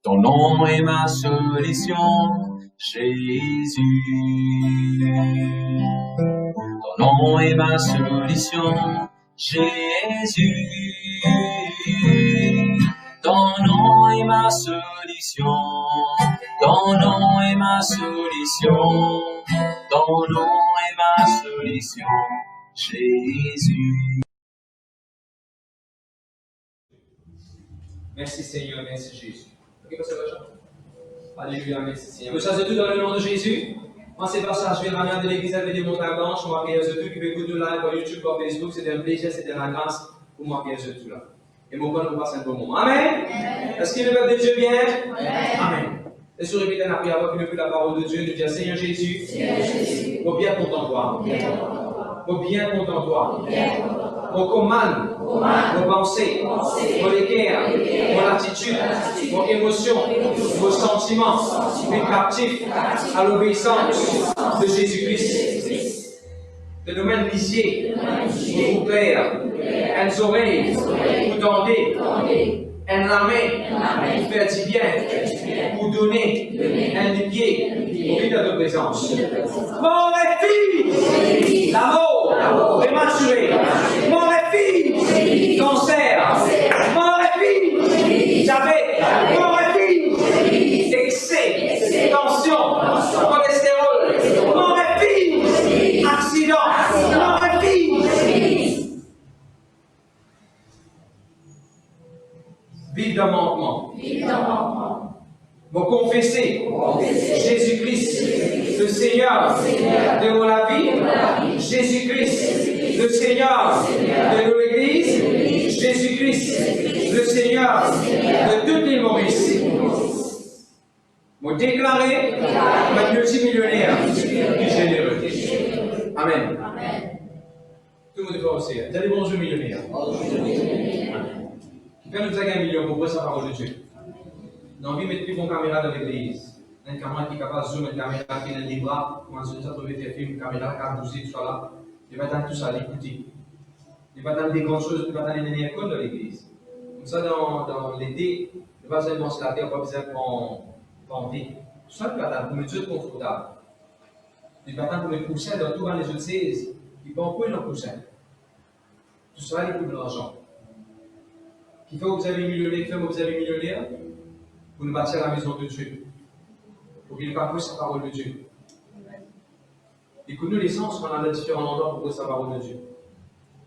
Ton nom est ma solution, Jésus. Ton nom est ma solution, Jésus. Ton nom est ma solution. Ton nom est ma solution. Ton nom est ma solution, Jésus. Merci Seigneur, merci Jésus. Ok, passez la chambre. Alléluia, merci Seigneur. Nous sommes tous dans le nom de Jésus. En ces passages, je vais ramener de l'église avec des montagnes blanches. Moi, Pierre Zetou, qui veut écouter nous live par YouTube, par Facebook, c'est un plaisir, c'est de la grâce pour moi, Pierre Zetou là. Et mon bon, nous passe un bon moment. Amen. Est-ce que le peuple de Dieu vient? Amen. Et sur répéter la prière, avant que la parole de Dieu, nous dire Seigneur Jésus, mon bien content toi. Mon bien content toi. Mon commande, mon pensée, mon équerre, mon attitude, mon émotion, vos sentiments, mes captifs à l'obéissance de Jésus-Christ. De nos mains lisier, vous plaire, elles oreilles, vous tendez, un la main, vous faire du bien, vous donner, un des pieds, au vide de votre présence. Mort et fille, l'amour, prématuré, mort et fille, cancer, mort et fille, diabète, mort et fille, excès, tension, cholestérol, mort et fille, accident, mort et fille. Vive d'un manquement. Vous confessez Jésus-Christ, le Seigneur de la vie, Jésus-Christ, le Seigneur de l'Église, Jésus-Christ, le Seigneur de toutes les Maurice. Vous déclarez ma multimillionnaire et généreux. Amen. Tout le monde est fort aussi. Vous allez bonjour millionnaire. Quand nous avons un million pour voir sa parole de Dieu, nous avons envie de mettre une caméra dans l'église. Une caméra qui est capable de zoomer, une caméra qui est dans les bras, comment nous avons trouvé faire film, une caméra qui a bougé, tout ça là. Il va dans tout ça, l'écouter. Il va dans des grandes choses, il va dans les écoles de l'église. Comme ça, dans l'été, il va besoin de se laver, il va besoin de prendre vie. Tout ça, il va dans pour mettre Dieu confortable. Il va dans pour mettre coussin dans tout les autres 16. Il va en le coussin. Tout ça, il coûte de l'argent. Qui fait que vous avez millionnaire, fait que vous avez millionnaire, pour nous bâtir la maison de Dieu. Pour qu'il n'y ait pas plus sa parole de Dieu. Écoute-nous l'essence qu'on a dans différents endroits pour sa parole de Dieu.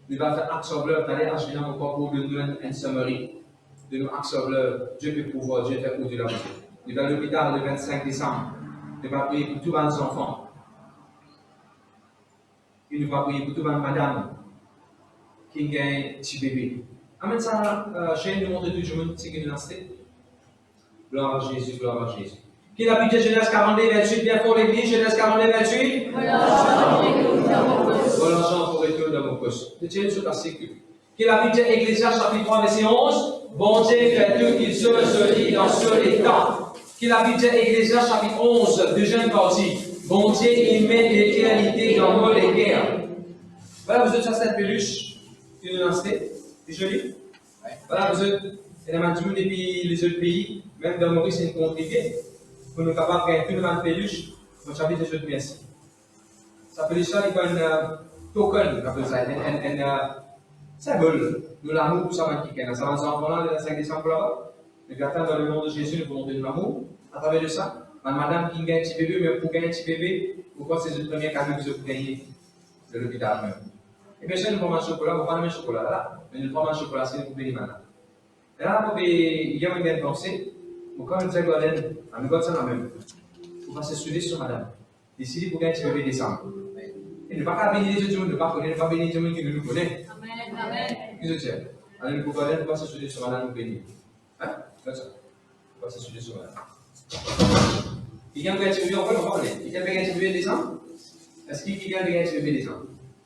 Nous allons faire action de l'œuvre, d'aller acheter dans mon corps pour nous donner une summary de nos actions de l'œuvre. Dieu peut pouvoir, Dieu fait au-delà de la vie. Nous allons à l'hôpital le 25 décembre. Nous allons prier pour tous nos enfants. Et nous allons prier pour toutes les madames qui ont un petit bébé. Amen, ça, je nous montre tout le monde ce que nous avons. Gloire à Jésus, gloire à Jésus. Qui est la Bible de Genèse 42, 28, bien pour l'église, Genèse 42, 28. L'argent pour retour dans mon poste. Je tiens sur la sécu. Qui est la Bible de Ecclésiaste, chapitre 3, verset 11. Bon Dieu fait tout qu'il se lit dans sur les temps. Qui est la Bible de Ecclésiaste, chapitre 11, deuxième partie. Bon Dieu, il met l'éternité dans nos guerres. Voilà, vous êtes sur cette peluche que nous avons. C'est joli. Voilà, vous êtes, et dans tout depuis les autres pays, même dans Maurice, c'est compliqué. Pour nous capables de gagner tout le monde peluche, donc j'habite des autres pièces. Ça peut déjà être un token, un symbole de l'amour pour ça qui est. Ça va nous enfants là, le 5 décembre là-bas. Nous attendons dans le nom de Jésus, nous voulons donner de l'amour. À travers de ça, madame qui gagne un petit bébé, mais pour gagner un petit bébé, pourquoi c'est le premier cadeau que vous avez gagné de l'hôpital même. Et bien sûr, nous prenons un chocolat, vous prenez un chocolat là, mais nous prenons un chocolat, c'est pour payer madame. Et là, il y a une bonne pensée, quand nous disons à nous ça la même. Vous passez sur madame. Décidez pour gagner un petit bébé décembre. Et ne pas bénir les autres, ne pas bénir les gens qui nous connaissent. Amen. Qu'est-ce que c'est? Alors, nous pouvons passer sur madame, nous bénir. Hein? Comme ça. Passer sur madame. Il y a un petit bébé, on va en parler. Il y a un petit bébé décembre? Est-ce qu'il y a un petit bébé décembre?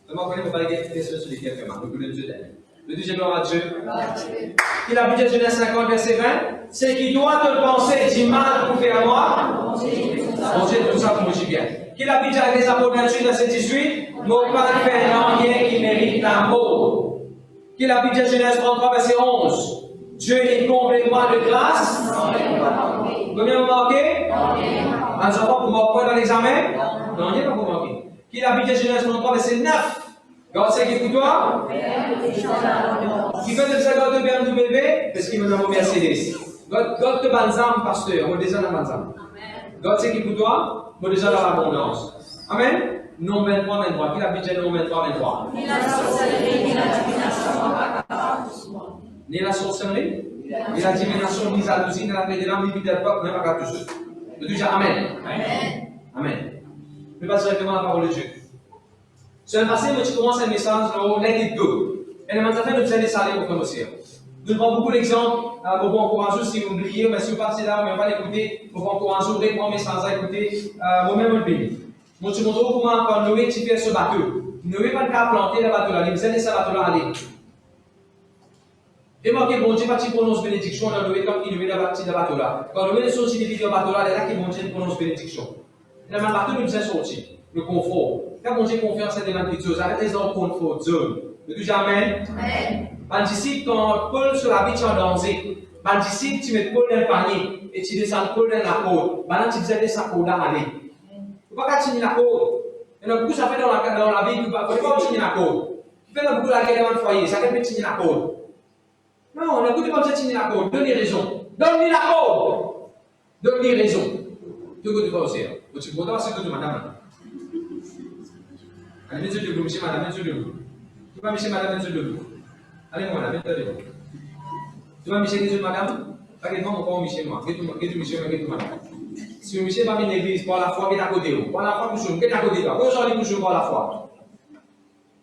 Comment on va parler de sur les quelques mains? Nous voulons Dieu d'aide. Le deuxième gloire à Dieu. Il a dit Genèse 50, verset 20. C'est qui doit te penser du mal pour faire moi. Mon Dieu, tout ça pour me bien. Qu'il a dit à les apôtres 28, verset 18. Mon pas faire rien qui mérite l'amour. Qu'il a dit Genèse 33, verset 11. Dieu est complètement de grâce. Un enfant pour manquer dans l'examen? Non, il n'y a pas pour manquer. Qui habite Genèse 33, verset 9? God c'est qui pour toi? Qui fait de ça God de bien du bébé? Parce qu'il me donne Mercedes. God te balsame, pasteur. On déjà dans balsame. God c'est qui pour toi? On déjà dans l'abondance. Amen? Non 23, 23. Qui habite non 23, 23? Ni la sorcellerie, ni la divination. Ni la sorcellerie, ni la divination, ni la jalousie, ni la paix de l'âme, ni le peuple, même à tout ça. Je dis Amen. Amen. Amen. Je passe directement à la parole de Dieu. Sur le passé, tu commences un message, let it go. Et le matin, nous allons saler pour commencer. Nous prenons beaucoup d'exemples, pour vous encourager si vous oubliez, mais si vous passez là, on va l'écouter, pour vous encourager, répondre au message à écouter, moi-même le béni. Moi, tu montres comment quand Noé tu fais ce bateau. Noé va pas planter le bateau là, il vous aide ce bateau là aller. Remarquez, bon Dieu, quand il prononce bénédiction dans Noé, comme il Noé dans le bateau là. Quand Noé est sorti depuis le bateau là, il est là qu'il bon Dieu prononce bénédiction. Et dans le bateau, nous sommes sortis, le confort. Quand bon Dieu confiance à des choses, arrête les hommes confort zone. Ne dis jamais. Amen. Ben d'ici, quand Paul sur la vie, tu es en danger. Ben d'ici, tu mets Paul dans le panier et tu descends Paul dans la côte. Ben là, tu disais, laisse sa côte là aller. Il ne faut pas continuer la côte. Il y en a beaucoup, ça fait dans la vie, il ne faut pas continuer la côte. Tu fais beaucoup la guerre dans le foyer, ça fait continuer la côte. Non, on a beaucoup de continuer la côte. Donne-lui raison. Donne-lui la côte. Donne-lui raison. Tu veux que tu vas aussi. Tu peux pas passer que tu madame. Allez, mettez debout, monsieur, madame, mettez debout. Tu vas, monsieur, madame, mettez debout. Allez, moi, là, mettez debout. Tu vas, monsieur, mettez madame. Regarde-moi, mon corps, monsieur, moi. Regarde, monsieur, regarde, madame. Si le monsieur va venir à l'église pour la foi, il est à côté. Pour la foi, il est à côté. Quand on dit pour la foi,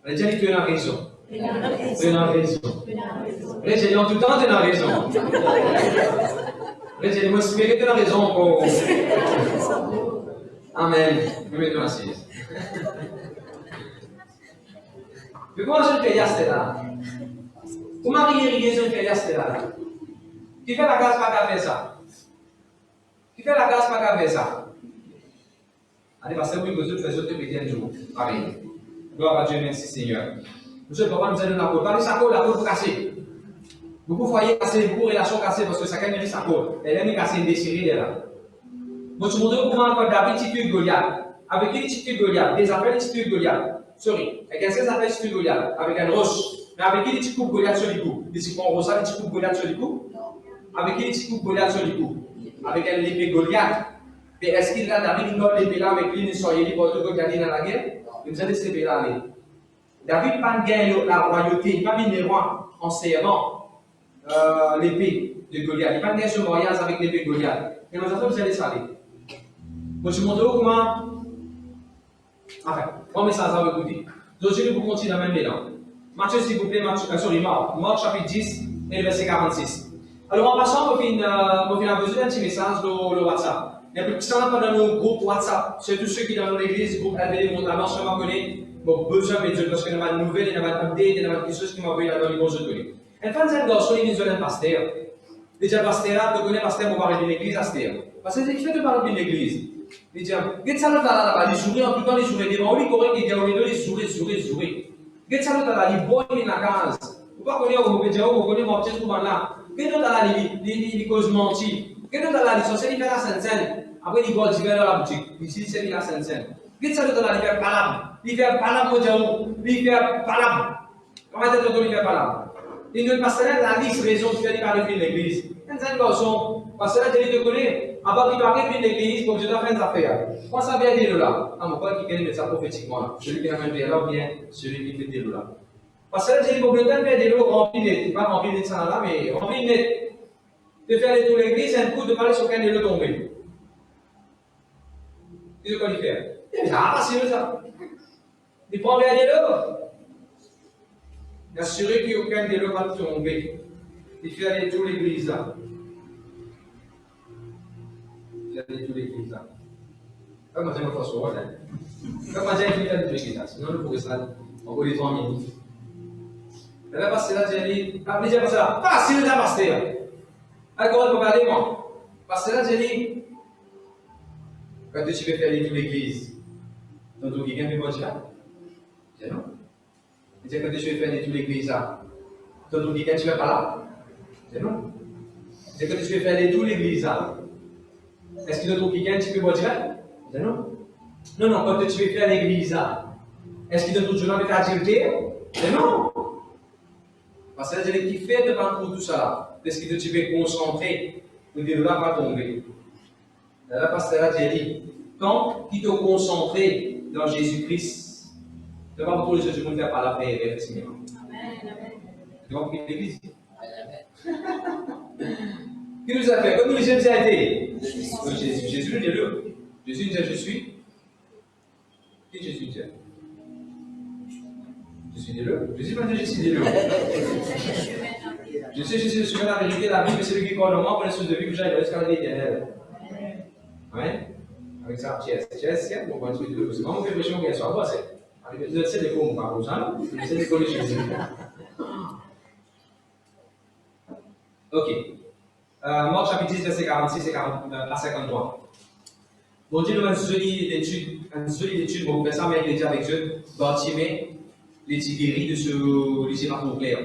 elle dit tu as raison. Tu as raison. Elle dit en tout temps, tu as raison. Elle dit moi, si tu as raison pour. Amen. Mettons assise. Mais comment je fais là? Comment je fais là? Qui fait la grâce pas faire ça? Qui fait la grâce pas faire ça? Allez, parce que oui, vous autres faites autres péter un jour. Amen. Gloire à Dieu, merci Seigneur. Monsieur le papa nous a donné la côte. Parlez sa côte, la côte cassée. Beaucoup de foyers cassés, beaucoup de relations cassées parce que chacun mérite sa côte. Elle aime casser, déchirer, elle là. Moi, je vous montre comment quand David tue Goliath. Avec qui il tue Goliath? Des appels il tue Goliath. Sorry. Avec un 16 appels il tue Goliath. Avec un roche. Mais avec qui il tue Goliath sur les coups? Il tue pas un roche, il tue Goliath sur les coups? Avec qui il tue Goliath sur les coups? Avec un épée Goliath. Mais est-ce qu'il a David une autre épée là avec lui, il soyez libre pour gagner dans la guerre? Il nous a laissé épée là aller. David pas gagné la royauté, il n'a pas mis les rois en servant l'épée de Goliath. Il n'a pas gagné ce voyage avec l'épée de Goliath. Et nous avons vous allez aller. Moi, je vous montre comment. Enfin, on met ça à vous écouter. Donc, je vais vous continuer dans le même mélange. Matthieu, s'il vous plaît, Marc chapitre 10 et le verset 46. Alors, en passant, on a besoin d'un petit message sur le WhatsApp. Il y a plus de gens dans nos groupes WhatsApp, surtout ceux qui sont dans l'église, groupe LVD, mon avant, je connais, bon, besoin de Dieu, parce qu'il y a une nouvelle, il y a une update, il y a quelque chose qui m'a envoyé dans les bons autorités. Un fan d'un garçon, il vient d'un pasteur. Déjà, pasteur, tu connais pasteur pour parler d'une église, pasteur. Parce que il fait de parler d'une église. Il dit, qu'est-ce que ça là, il sourit en tout temps, il sourit devant lui, correct, il dit, il sourit. Qu'est-ce que ça là, il boit, il n'a case. Vous pas connaître, vous connaissez mon petit trou là. Qu'est-ce que ça là, il cause menti. Qu'est-ce que ça là, il sont censés faire la Sainte-Seine. Après, il va dire dans la boutique, il dit, c'est la Sainte-Seine. Qu'est-ce que ça là, il fait palabre. Il fait palabre, il fait palabre. Comment est-ce qu'il fait palabre? Il ne passe pas la liste raison de faire parler de l'église. Un garçon, parce que là, tu te connais, avant qu'il parle de l'église, pour que tu dois faire des affaires. Moi, ça vient dire là. Ah, mon père qui gagne ça prophétiquement. Celui qui a même là, ou bien celui qui fait des là. Parce que là, j'ai dit, pour que tu aies des lots remplis net, pas remplis net ça là, mais remplis net. De faire les tours de l'église, c'est un coup de parler sur quel est le tombé. Qu'est-ce qu'on y fait? C'est pas facile ça. Il prend bien des lots. Assurer qu'il n'y a aucun des lots va tomber. Il fait aller tout l'église là. Il fait aller tout l'église là. Comment j'ai ma force pour ça? Comment j'ai fait aller tout l'église là? Sinon, le pourrait ça, on peut les 3 minutes. Et là, parce que là, j'ai dit, ah, mais j'ai pas ça. Facile ça, pasteur. Alors, regardez moi. Parce que là, j'ai dit, quand tu veux faire aller tout l'église, donc tu viens de moi dire, c'est non? C'est quand tu veux faire aller tout l'église là, donc tu viens tu vas pas là, c'est non? C'est quand tu veux faire aller tout l'église là, Est-ce qu'il y a d'autres quelqu'un qui peut boire direct? Non. Non, non, quand tu veux faire l'église, est-ce qu'il y a d'autres gens qui peuvent faire adultère? Non. Parce que c'est qui fait de parcours tout ça là. Est-ce que tu veux concentrer pour que là va tomber? Là, pasteur a dit, quand tu te concentres dans Jésus-Christ, tu ne vas pas beaucoup de choses que tu faire par la paix et le cinéma. Tu vas prier l'église. Qui nous a fait? Comme nous Jésus a été? Jésus. Jésus nous dit le. Jésus nous dit je suis. Qui Jésus dit? Je suis le. Jésus m'a dit je suis le. Je suis la vérité, la vie, mais celui qui croit en moi pour les choses de vie que j'aille jusqu'à la vie éternelle. Amen. Avec ça, Chess, on va trouver deux. C'est vraiment quelque chose qui est sur la voie. C'est des cours, pas comme ça. C'est des cours de Jésus. Ok. Marc chapitre 10, verset 46 à 53. Bon Dieu nous a une jolie étude, pour vous faire ça, mais il est déjà avec Dieu. Bartimée, les guéris de ce lycée pas trop clair.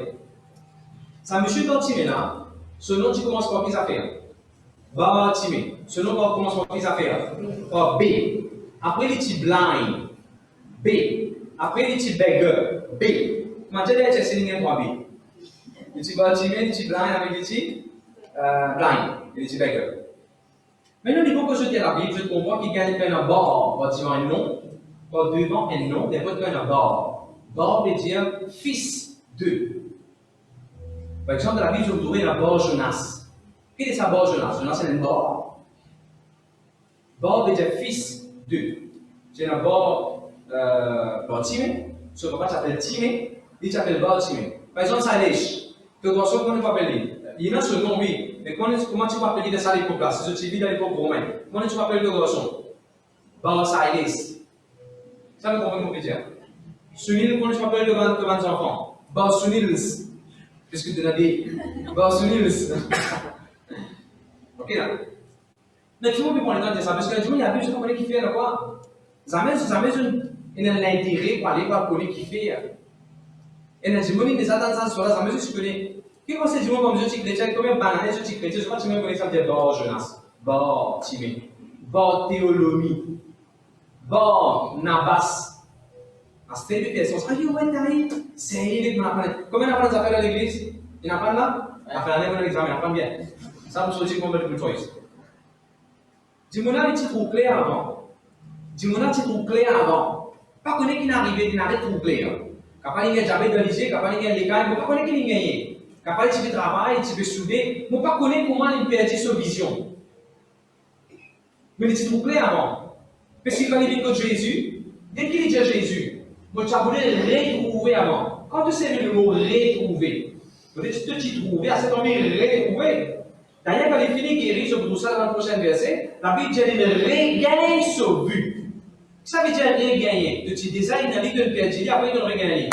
Ça, monsieur Bartimée là, ce nom, tu commences par qui affaires? Bartimée. Ce nom, tu commences par qui affaires? Par B. Après, les petits blind. B. Après, les petits beggar. B. Comment tu dis, c'est une 3 B. Les petits Bartimée, les petits blind avec les petits blind. Les petits beggar. Maintenant, il faut que je te la Bible, je comprends qu'il gagne un bar, bâtiment un nom, pas devant un nom, des fois un bar. Bar veut dire fils de. Par exemple, dans la Bible, je vous trouve un bar Jonas. Quel est ça, bar Jonas? Jonas, c'est un bar. Bar veut dire fils de. C'est un bar Timé. Son papa s'appelle Timé, il s'appelle Bartimée. Par exemple, Salèche. Tu vois, comment on peut appeler? Il y a ce nom, oui. Mais comment tu peux appeler de ça à l'époque là? Si tu vis dans l'époque romaine, comment tu peux appeler le garçon? Barsaïlis. Ça, vous comprenez ce que je veux dire? Sunil, comment tu peux appeler devant enfants? Barsunils. Qu'est-ce que tu as dit? Barsunils. Ok là. Mais tu vois, on est dans ça parce que il y a plus de gens qui font quoi? Jamais il y a l'intérêt pour aller voir le qui fait. Et il y a des gens qui attendent ça, jamais je connais. Qui conseille du monde comme je suis chrétien, combien de bananes je suis chrétien, je crois que tu me connais ça, dire Bar Jonas, Bar Timé, Bar Théolomie, Bar Nabas. À cette personne, ah, yo, ouais, t'arrives, c'est il qu'on apprend. Combien on apprend des affaires à l'église? Il apprend là? Il apprend l'année pour l'examen, il apprend bien. Ça, vous sortez combien de choice? Dis-moi là, il trop clair avant. Dis-moi là, il trop clair avant. Pas connaître qui n'arrive, il n'arrête trop clair. Quand il y a jamais de lycée, quand il y a l'école, pas connaître qui gagne. Quand tu veux travailler, tu veux souder, je ne sais pas connaître comment il perd sa vision. Mais il est trop clair avant. Parce qu'il fallait dire que Jésus, dès qu'il dit Jésus, tu as voulu retrouver avant. Quand tu sais le mot retrouver, peut-être que tu t'y trouves, à cet moment retrouver. D'ailleurs, quand il finit guéri, je vous trouve ça dans le prochain verset, la Bible dit qu'il regagne sa vue. Ça veut dire regagner. Tu design une vie que tu perds, après tu regagnes.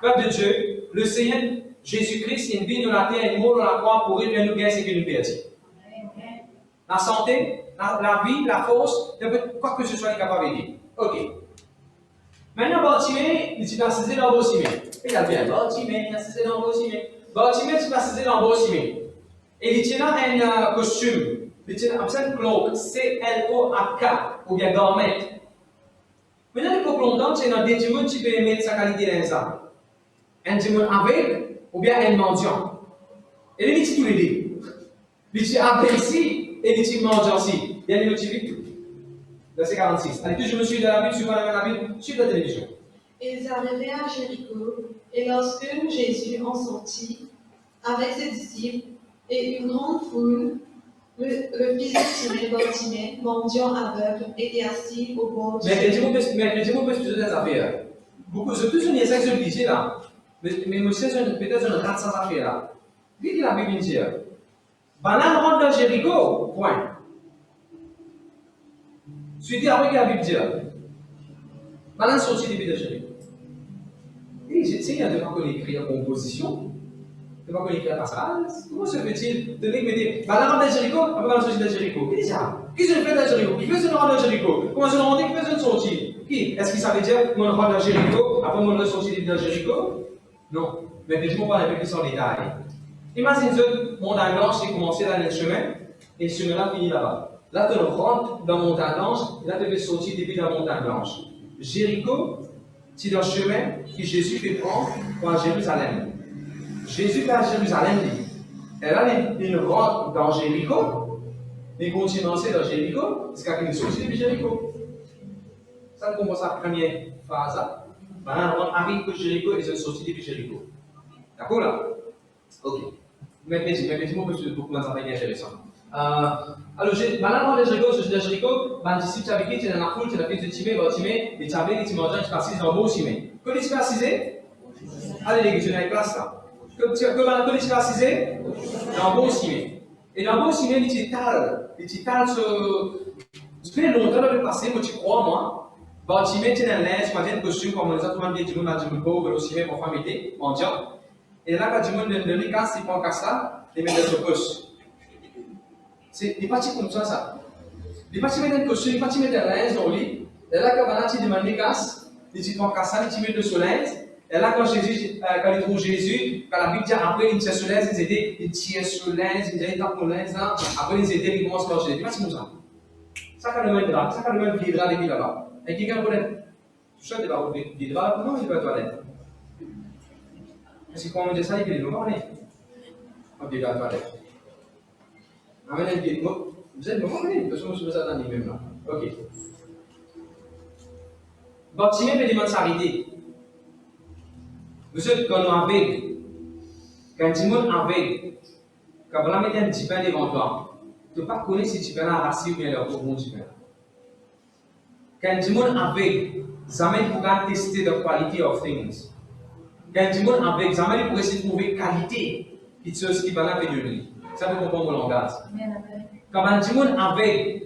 Peuple de Dieu, le Seigneur, Jésus-Christ, il vit dans la terre, il mort dans la croix pour réduire nous gagner ce que nous perdons. La santé, la vie, la force, quoi que ce soit, il est capable de dire. Ok. Maintenant, Bartimée, il s'est placé dans Bartimée. Il a bien, Bartimée, il a placé dans Bartimée. Bartimée, il s'est placé dans Bartimée. Et il tient un costume, il tient un cloak, C-L-O-A-K, ou bien garment. Maintenant, il faut longtemps, c'est dans des démons qui peuvent mettre sa qualité dans ça. Un démon aveugle, ou bien un mendiant. Et il dit tous les deux. Il dit aveugle ici, et il dit mendiant ici. Il y a des motifs. Verset 46. Allez, je me suis de la Bible, suivant la Bible, suivez la télévision. Ils arrivaient à Jéricho, et lorsque Jésus en sortit, avec ses disciples, et une grande foule, le fils de Timée, Bartimée, mendiant aveugle, était assis au bord du chemin. Mais dis-moi, parce que des affaires. Beaucoup, je peux souligner ça que je disais là. Mais monsieur, peut-être je rate sans affaire là. Qu'est-ce que la Bible dit? Banane rentre dans Jéricho, point. Suivez après que la Bible dit. Banane sortit depuis de Jéricho. Et j'ai dit, il y a des gens qui écrivent en composition. Tu vas connaître la passage. Comment se fait-il de me dire, banane rentre dans Jéricho, après banane sortit dans Jéricho? Qui dit ça? Qui se fait dans Jéricho? Qui fait ce rentre dans Jéricho? Comment se rendre? Qui fait ce sortir? Qui? Est-ce que ça veut dire, mon rentre dans Jéricho, après mon ressorti dans Jéricho? Non, mais effectivement, pas un peu plus en détail. Imagine que mon blanche, j'ai commencé dans le chemin, et le chemin-là finit là-bas. Là, tu rentres dans la montagne blanche, et là, tu veux sortir depuis la montagne blanche. Jéricho, c'est le chemin que Jésus fait prendre pour à Jérusalem. Jésus va à Jérusalem, et là, il rentre dans Jéricho, il continue à danser dans Jéricho, jusqu'à qu'il sortit depuis Jéricho. Ça, on commence la première phase. Maintenant, on arrive à Jéricho et ils sont sortis depuis Jéricho. D'accord là? Ok. Mettez-moi beaucoup moins intéressant. Alors, maintenant, dans Jéricho, les disciples avaient dit, tu es dans la foule, tu as fait de Timée, et tu avais dit, tu manges, tu passes dans le beau Timée. Quand tu passes, allez, les gars, tu es dans la classe là. Quand tu passes, dans le beau Timée. Et dans le beau Timée, il t'étale sur. Tu fais longtemps de passer, moi, tu crois, moi. Bon, Timée, tu es dans l'aise, tu as un costume, comme les autres, tu as du monde, tu as pauvre, le Timée, pour famille, en disant. Et là, quand tu montes dans le casse, il prend casse là, il met dans son poche. C'est des parties comme ça. Des parties mettent un costume, des parties mettent un linge dans le lit. Et là, quand tu demandes les casses, tu prends casse là, tu mets de son linge. Et là, quand il trouve Jésus, quand la Bible dit après, il tire sur linge, il tire sur linge, il tape mon linge là. Après, il commence à manger. Des parties comme ça. Ça, quand le même drap, ça, quand le même viendra depuis là-bas. Et quelqu'un peut-être, tu sais, il va viendra là, comment il va à la toilette? Parce que quand on dit ça, il dit, on va à la toilette. Amen, vous êtes bon, oui, parce que je me suis dans même là. Ok. Baptisé peut demander s'arrêter. Vous êtes quand on aveugle, quand tu es aveugle, quand on met un petit pain devant toi, tu ne peux pas connaître si tu peux la race ou bien le bon petit pain. Quand tu es aveugle, jamais tu pourras tester the quality of things. Quand tu es aveugle, jamais tu pourras essayer de trouver qualité de choses qui va la donner. Ça peut comprendre mon langage. Quand on dit avec,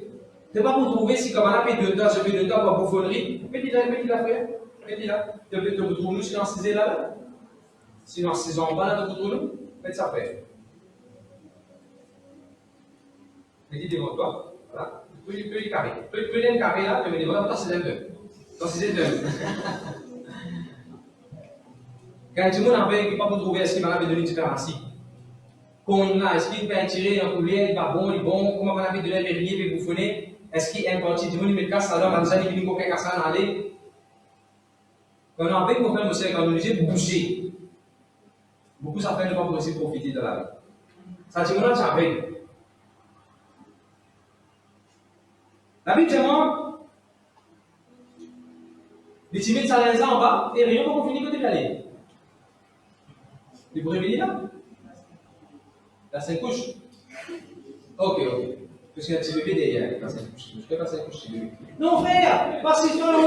tu ne peux pas trouver si comme on a fait 2 temps, je fais 2 temps pour bouffonnerie. Mettez-la, frère. Mettez-la. Tu peux trouver nous si dans 6 là. Si dans 6 ans en bas, tu peux trouver nous. Mettez ça, frère. Mettez devant toi. Voilà. Tu peux les carrer. Tu peux les carrer là, tu mets devant toi, c'est un peu. Dans 6 Quand tu es avec, tu ne peux pas trouver ce qui m'a donné une différence. Quand il a, est-ce qu'il peut tirer dans le coulier, il va bon, il est bon, comment on a fait de l'air vérifier, il bouffonner, est-ce qu'il est un parti du monde, il met le casse à l'homme, il a dit, il faut casse à aller. Quand on a fait, on fait le conseil, quand on dit bouger. Beaucoup ça fait ne pas possible profiter de la vie. Ça dit, on a déjà fait. La vie, c'est moi, les timides, ça les a en bas, et rien pour finir côté d'aller. Vous pourrez venir là? La 5 couches. Ok. Parce qu'il y a un petit bébé derrière. La 5 couches. Je ne fais pas 5 couches, petit bébé. Non, frère! Pas si toi là!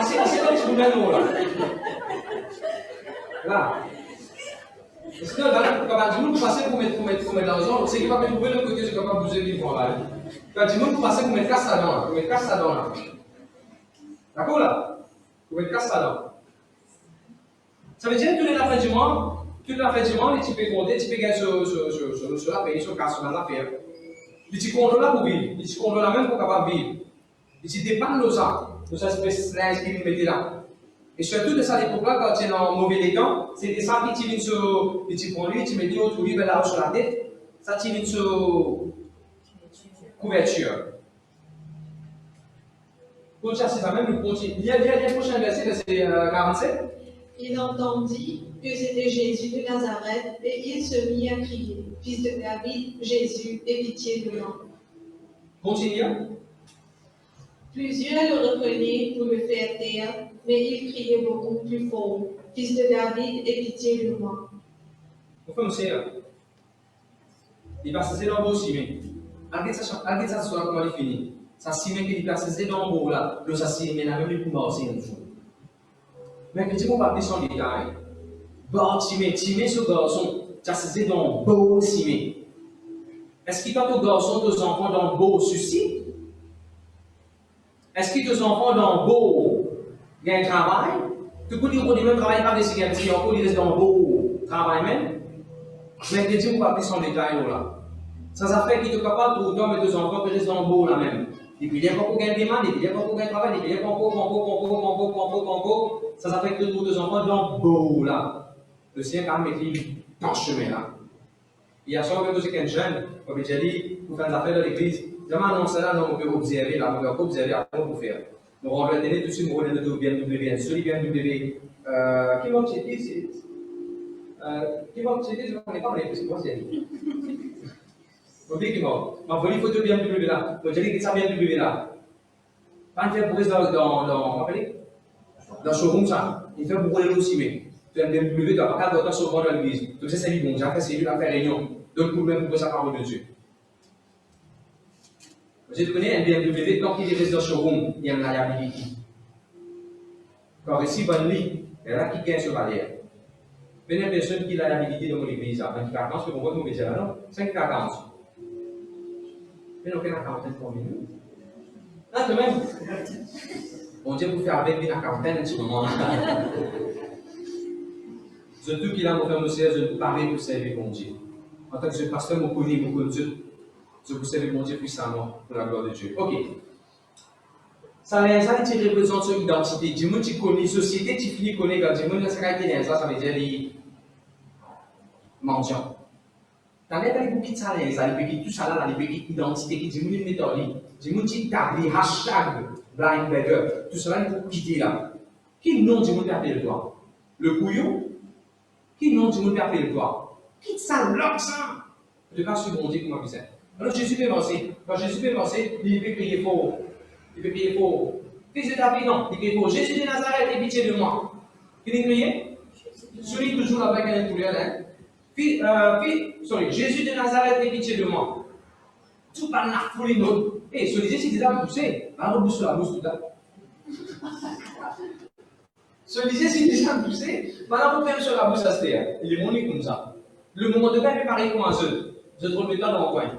C'est là que je vous mets là. Là. Parce que quand du monde passer pour mettre l'argent, c'est qu'il va me trouver le côté, je ne peux pas bouger vite pour aller. Quand du monde passer pour mettre casse à dents, pour mettre casse à dents là. D'accord là? Pour mettre casse à dents. Ça veut dire que toute la fin du mois, tu peux compter, tu peux gagner sur la paye, sur le cas, sur l'affaire. Tu contrôles la pour vivre, tu contrôles la même pour capable vivre. Tu dépannes nos espèces de qui nous mettent là. Et surtout de ça, les là quand tu es dans mauvais état, c'est des ça qui viennent sur, tu prends lui, tu mets tout lui là sur la tête, ça tu viens sur couverture. Pour ça, c'est ça même, il continue. Il y a le prochain verset, verset 47. Il entendit que c'était Jésus de Nazareth et il se mit à crier, Fils de David, Jésus, aie pitié de moi. Continue. Plusieurs le reprenaient pour le faire taire, mais il criait beaucoup plus fort, Fils de David, aie pitié de moi. Pourquoi nous là? Il va se faire dans le beau ciment. Regardez ça sur comment il finit. Ça ciment qu'il va se faire dans le beau là, le ça ciment, il n'a même plus marché un jour. Mais que tu ne peux pas plus en détail. Bon, Timé, ce garçon, ça se fait dans le beau Timé. Est-ce qu'il va ton garçon, tes enfants dans le beau souci? Est-ce que tes enfants dans le beau, il y a un travail? Tu peux dire qu'on dit même travail pas de cigarettes, parce qu'il y a encore des dans le beau travail même. Mais que tu ne peux pas plus en détail là. Ça fait qu'il est capable pour toi, mais tes enfants, que restent dans le beau là même. Et puis il y a encore un demande, et puis il y a encore un travail, et puis il y a encore, ça fait que tous tes enfants dans le beau là. Le Seigneur a mis dans le chemin là. Il y a souvent aussi qu'un jeune, comme j'ai dit, pour faire des affaires de l'église, jamais non, ça là, non, on peut observer, là, on peut observer, après, on peut faire. Donc, on va donner tout de suite, on va donner de BMW, celui BMW, qui va checker, c'est. Qui va checker, je ne connais pas, on est plus quoi, c'est. Vous voyez qui va. Ma folie photo BMW là, vous avez dit que ça BMW là. Quand il fait pour dans le showroom, ça, il fait pour aller aussi, mais. Tu as un BMW, tu n'as pas qu'à voir souvent dans l'église. Donc, c'est bon, j'ai fait celui là, faire réunion. Donc, pour même pour sa parole de Dieu. Vous connaissez un BMW, quand il est dans le showroom, il y a une liability. Quand il reçoit une ligne, il y a là qui gagne sur l'arrière. Mais il y a une personne qui a la liability dans mon église, qui a 40, je peux comprendre mon métier là, non? 5 40. Mais il n'y a aucune quarantaine pour nous. Là, quand même. Bon Dieu, vous faire avec la quarantaine en ce moment. Surtout qu'il a mon frère, mon sœur, je parle pour servir mon Dieu. En tant que je pasteur, mon connu, mon connu, je vous serve mon Dieu puissamment pour la gloire de Dieu. Ok. Ça représente son identité. Du monde qui connaît, société qui finit connaît, quand du monde ça veut dire les mendiants. Dans les pays qui ça les pays tout ça là, les pays identité qui du monde met en ligne, du monde qui établit hashtag blind beggar, tout cela il faut quitter là. Qui nom du monde appelle toi? Le couillon? Qui nom du monde appelle toi? Quitte ça, lock ça. Je ne vais pas suivre mon Dieu comme un bizarre. Alors Jésus peut avancer. Quand Jésus peut avancer, il peut payer faux. Il peut payer faux. Fils de David, non, il paye faux. Jésus de Nazareth, aie pitié de moi. Qui dit crier? Celui toujours avec un couleur, hein. Jésus de Nazareth, aie pitié de moi. Tout par la folie d'autre. Et ce disait, c'est déjà poussé. Alors, on bouge sur la bouche tout là. Ce disait, c'est déjà poussé. Maintenant, on fait sur la bouche à se faire. Il est monné comme ça. Le moment de paix est pareil comme un seul. Je trouve le temps dans le coin.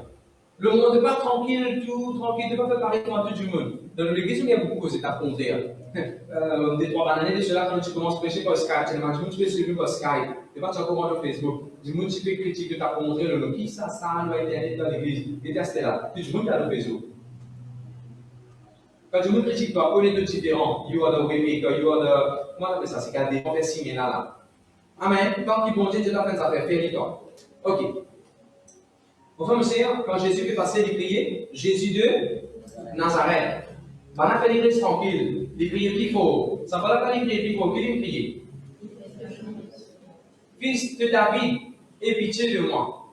Le moment de paix tranquille, tout tranquille, de pas faire pareil comme un tout du monde. Dans l'église, il y a beaucoup d'étapes à compter. Des 3 bananes, de cela, quand tu commences à prêcher par Skype, tu peux suivre par Skype. Tu vas encore sur Facebook. Du monde, tu peux critiquer, tu as montré le nom. Qui ça, doit être dans l'église. Et tu là. Puis du monde, tu as le Facebook. Quand du monde critique toi, on est deux différents. You are the waymaker, you are the. Comment on appelle ça? C'est qu'il y a des mauvais signes là. Amen. Tant qu'il bon Dieu, tu dois faire ça, faire toi. Ok. Enfin, monsieur, quand Jésus fait passer les prières, Jésus de Nazareth. On a fait l'église tranquille, les prières qu'il faut. Ça ne va pas les prières qu'il faut, qu'il prie. Fils de David, aie pitié de moi.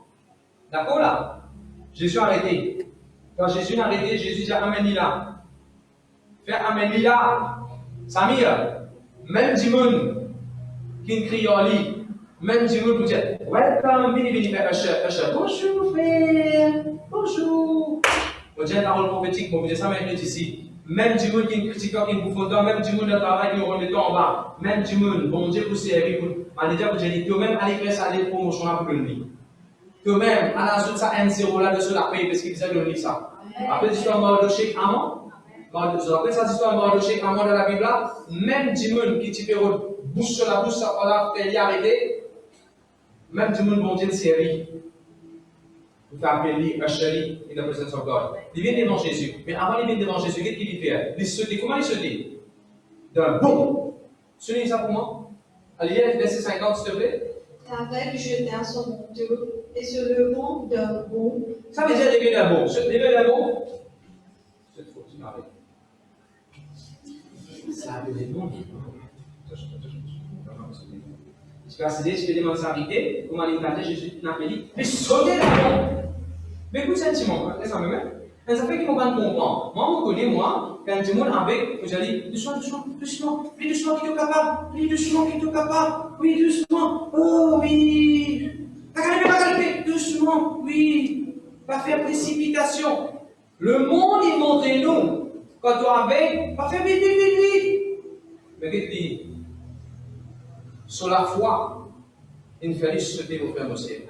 D'accord là? Jésus a arrêté. Quand Jésus a arrêté, Jésus dit Amen là. Fais Amen là. Samir, même du monde qui crie en lit. Même du monde vous dit welcome, vini, usher. Bonjour, frère. Bonjour. On dit une parole prophétique, on vous dit ça maintenant ici. Même du monde qui critique, qui vous fondant, même du monde de travail qui remet en bas. Même du monde, bon Dieu vous servir. On a déjà vous dit que même allez faire ça, les promotions pour le lit. Que même, à la suite, ça M0 là dessus la paye parce qu'il disait de lire ça. Après l'histoire de Mardochée, Amon. Après ça, l'histoire de Mardochée, Amon dans la Bible là. Même du monde qui type bouche sur la bouche, ça va faire y arrêter. Même du monde bon Dieu série. Vous faites appeler Usher in the presence of God. Il vient devant Jésus. Mais avant il vient devant Jésus, qu'est-ce qu'il fait? Il se dit. Comment il se dit? D'un bon. Souligne ça pour moi. Allez, verset 50, s'il te plaît. Avec jeté à son dos et se levant d'un bond. Ça veut dire lever d'un bond. Se lever d'un bond. Cette fois, tu m'arrêtes. Ça veut dire non. Parce que je demande sa vérité, comment il m'a dit, Jésus n'a pas dit, mais sautez là-bas. Mais écoute, sentiment, laisse-moi me mettre. Ça fait qu'ils ne vont pas comprendre. Moi, je connais, moi, quand du monde avec, vous allez, doucement, plus doucement qu'il est capable, plus doucement qu'il est capable, oui, doucement, oh oui, pas calmer, doucement, oui, pas faire précipitation. Le monde, il montre nous, quand tu es avec, pas faire vite. Mais vite. Sur la foi, il fallait sauter au frère aussi.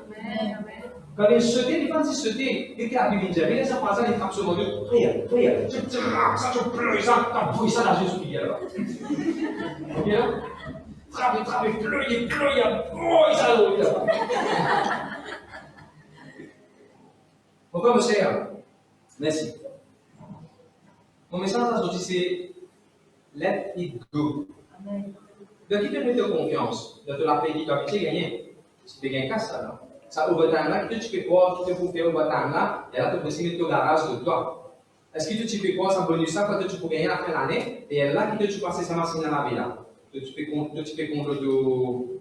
Quand il sautait, il fallait sauter. Et qu'il a pu dire, mais les enfants, ça, ils frappent sur mon dos. Prière. Tu frappes ça, tu pleures ça, tu embrouilles ça dans Jésus qui est là. Ok là? Frappe, pleure, embrouille ça dans Jésus. Pourquoi, mon cher? Merci. Mon message aujourd'hui, c'est let it go. De qui te met de confiance? De te la paix, tu as gagné. Tu peux gagner casse ça là. Ça overtime-là, que tu peux croire, tu peux faire overtime-là, et là, tu peux aussi mettre au garage de toi. Est-ce que tu peux croire, ça bonus ça, quand tu peux gagner à la fin de l'année, et là, que tu peux passer sa machine à la vie là. Tu peux compter de.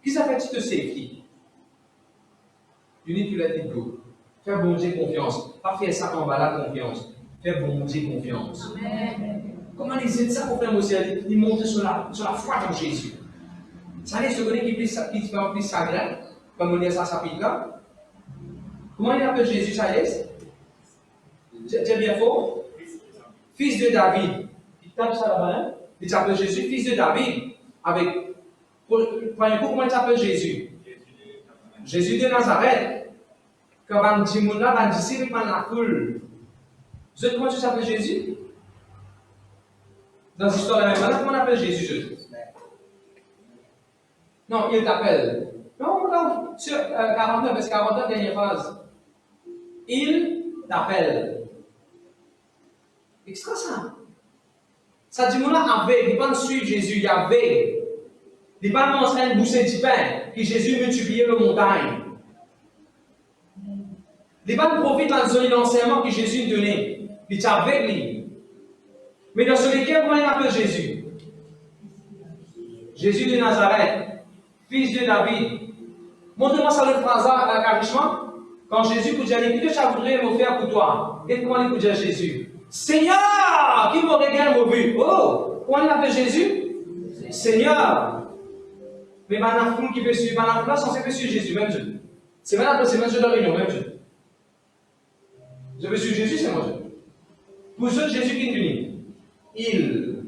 Qui ça fait que tu te safety? You need to let it go. Faire bon Dieu confiance. Pas faire ça en bas la confiance. Faire bon Dieu confiance. Amen. Comment les aides ça pour faire aussi? Ils montent sur la foi en Jésus. Ça les secondes qui fait plus sacré, comme on dit ça chapitre là. Comment il appelle Jésus, ça laisse? C'est bien faux? Fils de David. Il tape ça là-bas, hein? Il s'appelle Jésus, fils de David. Avec. Comment il s'appelle Jésus? Jésus de Nazareth. Quand on dit là, on dit c'est pas la foule. Vous savez comment tu s'appelles Jésus? Dans l'histoire de la même, comment on appelle Jésus? Non, il t'appelle. Non, sur 49, parce que 49, dernière phrase. Il t'appelle. Extra ça. Ça dit, mon avec, il ne pas suivre Jésus, il y avait. Il ne pas manger une bouchée de pain, que Jésus multipliait le montagne. Il ne pas profiter dans le zone d'enseignement que Jésus donnait. Il est avec lui. Mais dans ce lesquels, comment il appelle Jésus? Jésus de Nazareth. Fils de David. Montre-moi ça le phrase carrément. Quand Jésus vous dit, qu'est-ce que ça voudrait me faire pour toi? Et comment il vous dit Jésus? Seigneur, qui me regarde mon but? Oh, comment il appelle Jésus? Seigneur. Mais il y a une foule qui peut suivre, il y a une foule censée suivre Jésus, même Dieu. C'est même Dieu dans l'union, même Dieu. Je veux suivre Jésus, c'est moi Dieu. Pour ceux de Jésus qui est venu, il.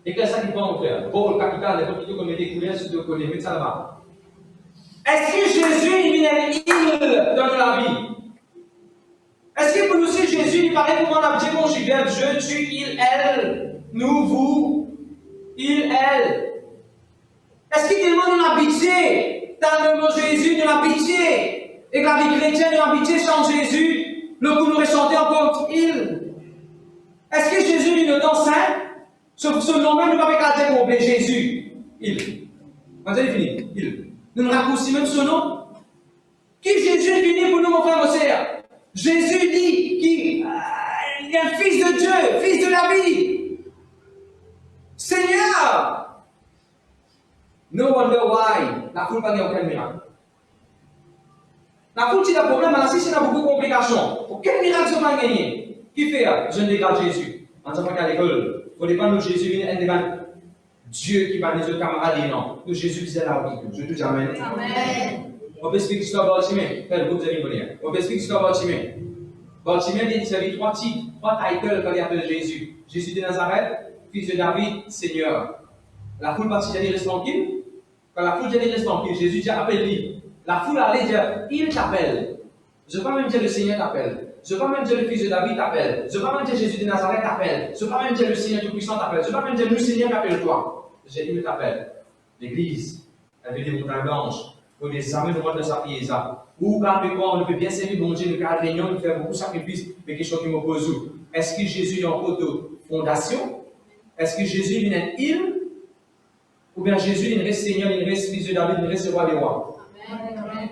Et qu'est-ce qui prend mon frère? Bon, le capital, les hôpitaux comme des couleurs sur deux collés, mettez ça là-bas. Est-ce que Jésus, il dans la vie? Est-ce que pour nous aussi, Jésus, il paraît pour un objet conjugal, je, tu, il, elle, nous, vous, il, elle? Est-ce qu'il demande une habitude dans le mot Jésus, une habitude? Et que la vie chrétienne, une habitude sans Jésus, le coup nous ressentait encore il? Est-ce que Jésus, il est dans saint? Ce nom même, nous ne pouvons pas dire complet, Jésus, il. Quand c'est fini, il. Nous nous raccourcis même ce nom. Qui Jésus est venu pour nous, mon frère, mon sœur? Jésus dit qu'il est un fils de Dieu, fils de la vie. Seigneur. No wonder why. La foule n'a pas aucun miracle. La foule, si a un problème, là, si c'est beaucoup de complications, aucun miracle ne va gagner. Qui fait? Je ne dégrade Jésus. En tant qu'à l'école, il faut dépendre de Jésus, il y a Dieu qui va les autres camarades, non. Nous, Jésus disait la vie. Je te dis Amen. Amen. On peut expliquer l'histoire de Bartimée. Vous allez venir. On peut expliquer l'histoire de Bartimée. Bartimée, il servait trois titles, trois titles quand il appelle Jésus. Jésus de Nazareth, fils de David, Seigneur. La foule partit d'aller rester tranquille. Quand la foule d'aller rester tranquille, Jésus dit appelle-lui. La foule allait dire il t'appelle. Je ne veux pas même dire le Seigneur t'appelle. Je ne veux pas même dire le fils de David t'appelle. Je ne veux pas même dire Jésus de Nazareth t'appelle. Je ne veux pas même dire le Seigneur Tout-Puissant t'appelle. Je ne veux pas même dire le Seigneur t'appelle-toi. J'ai dit t'appelle. L'Église, elle veut des montagnes blanches. Pour des armées de de sa pièce. Ou quand on ne peut bien servir mon Dieu, nous avons réunion, nous faisons beaucoup de sacrifices, mais quelque chose qui me pose. Est-ce que Jésus est en côte de fondation? Est-ce que Jésus est une île? Ou bien Jésus il reste Seigneur, il reste fils de David, il reste roi des rois?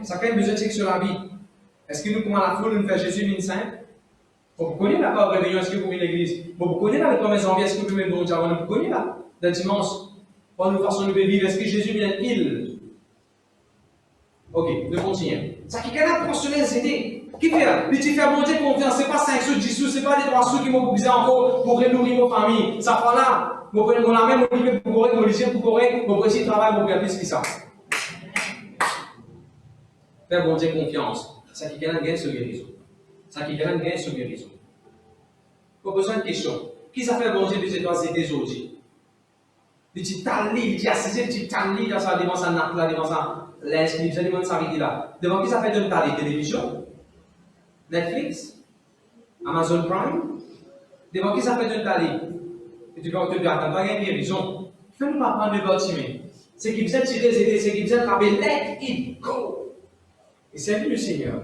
Ça fait besoin de checker sur la vie. Est-ce que nous, comme la foule, nous faisons Jésus une sainte? Vous connaissez la part de réunion, est-ce que vous connaissez l'église? Vous connaissez la 1er janvier, est-ce que vous pouvez me dire, vous connaissez là? Le dimanche, pour nous façon de vivre, est-ce que Jésus est une île? Ok, nous continuons. Ça qui est là pour se les aider. Qui fait? Il dit faire monter confiance, ce n'est pas 5 sous, 10 sous, ce n'est pas les 3 sous qui m'ont besoin encore pour nourrir vos familles. Ça fera là. Vous prenez mon amène, vous pouvez pour correct, vous lisez pour correct, vous précis travail, vous perdez plus que ça. Faire bon Dieu confiance. Ça qui gagne sur guérison. Ça qui gagne sur guérison. Pas besoin de questions. Qui ça fait bon Dieu de ces doigts et des autres? Il dit tali, il dit assisé, il dit tali dans sa devant sa nappe là, devant sa l'inscription, devant sa vie là. Devant qui ça fait de tali? Télévision? Netflix? Amazon Prime? Devant qui ça fait de tali? Et tu vas te dire, attends, pas une guérison. Fais-nous pas prendre de Bartimée. C'est qui faisait tirer les aider, c'est qui faisait frapper, let it go. Et c'est lui le Seigneur.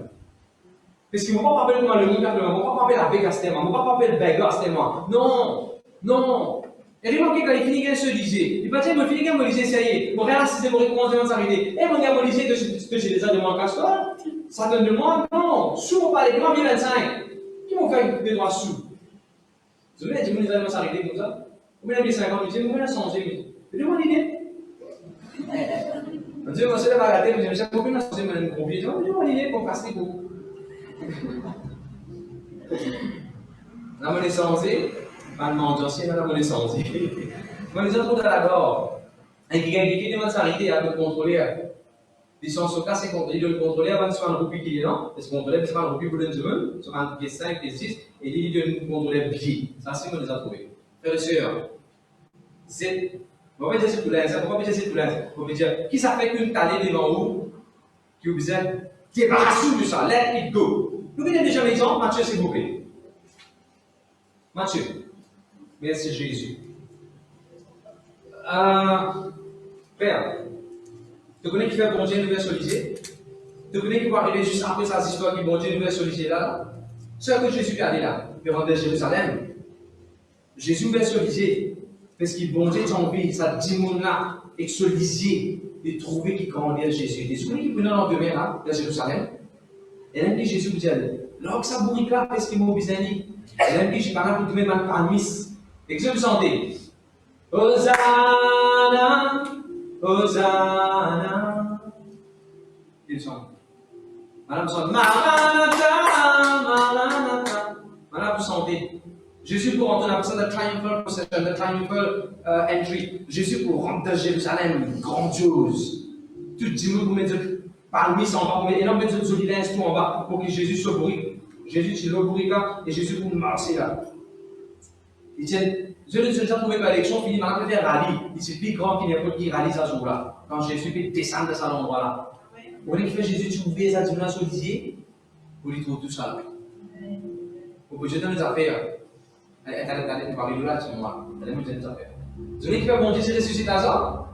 Parce qu'il ne m'a pas parlé comment le monde a fait, il ne m'a pas parlé la Vegas, il ne m'a pas parlé le Vegas, non, non. Et remarquez quand il finit, il se disait. Il va dire, il finit, il disait, ça y est, mon rien assisté, mon recommandement s'arrêter. Et mon gars, il disait, que j'ai déjà demandé à ça, ça donne de moi, non, sous mon palais, moi, 25. Qui m'ont fait des droits sous? Vous avez dit, mon déjà s'arrêter comme ça? Vous m'avez 50, vous dites, vous m'avez 100, vous demandez l'idée. On dit, moi, c'est la bagatelle, vous avez jamais aucune changé, mais une conviction, vous demandez l'idée pour passer pour. La monnaie sensée, pas le mendiant, c'est la monnaie sensée. Moi, les autres, dans la gorge. Et qui demande s'arrêter à le contrôler. Ils sont sur cas, c'est ils doivent le contrôler avant de se faire un roupi qui est là. Parce qu'on contrôle, c'est pas un roupi pour le jeu, sur un pied 5, pied 6, et ils doivent nous contrôler bien. Ça, c'est moi, les a trouvés. Frères et sœurs, c'est. On va dire c'est tout là, on va dire c'est tout là. On va dire, qui ça fait qu'une tannée devant vous, qui vous êtes débarrassé de ça, let it go. Nous venons déjà l'exemple, Matthieu, s'il vous plaît. Matthieu, merci Jésus. Père, tu connais qui fait bon Dieu nous veut solidifier? Tu connais qui va arriver juste après sa histoire qui bon Dieu nous veut solidifier là? C'est que Jésus est allé là, il est rentré à Jérusalem. Jésus veut solidifier, parce qu'il bon Dieu a envie, ça dit mon là, et solidifier, et trouver qui grandit Jésus. Et tu connais qui prenait l'endemain là, à Jérusalem? Et là, Jésus vous dit, là, ça bourrique là, parce qu'il m'a besoin de lui. Et là, je parle pour tout le monde dans le et que je me sentais. Hosanna, Hosanna. Ils sont. Madame chante. Maranatha, Maranatha. Madame, vous sentez. Jésus pour rentrer dans la triumphal procession, la triumphal entry. Jésus pour rentrer dans Jérusalem, grandiose. Tout le monde pour mettre parmi ça en bas, pour mettre énormément de solidité en bas, pour que Jésus soit bourrique. Jésus, c'est le bourrique là, et Jésus pour marcher là. Il tient. Je ne sais pas trouvé par l'élection, finit par faire rallye. Il suffit grand qu'il n'y ait pas qui rallye ça jour là. Quand Jésus peut descendre de cet endroit là. Vous voyez qu'il fait Jésus, tu ouvres ça, tu l'as solidité, vous lui trouvez tout ça là. Vous pouvez jeter les affaires. Allez, parler de là, c'est moi. Allez, me jeter les affaires. Vous voyez qu'il fait bon Dieu, c'est ressuscité Lazare.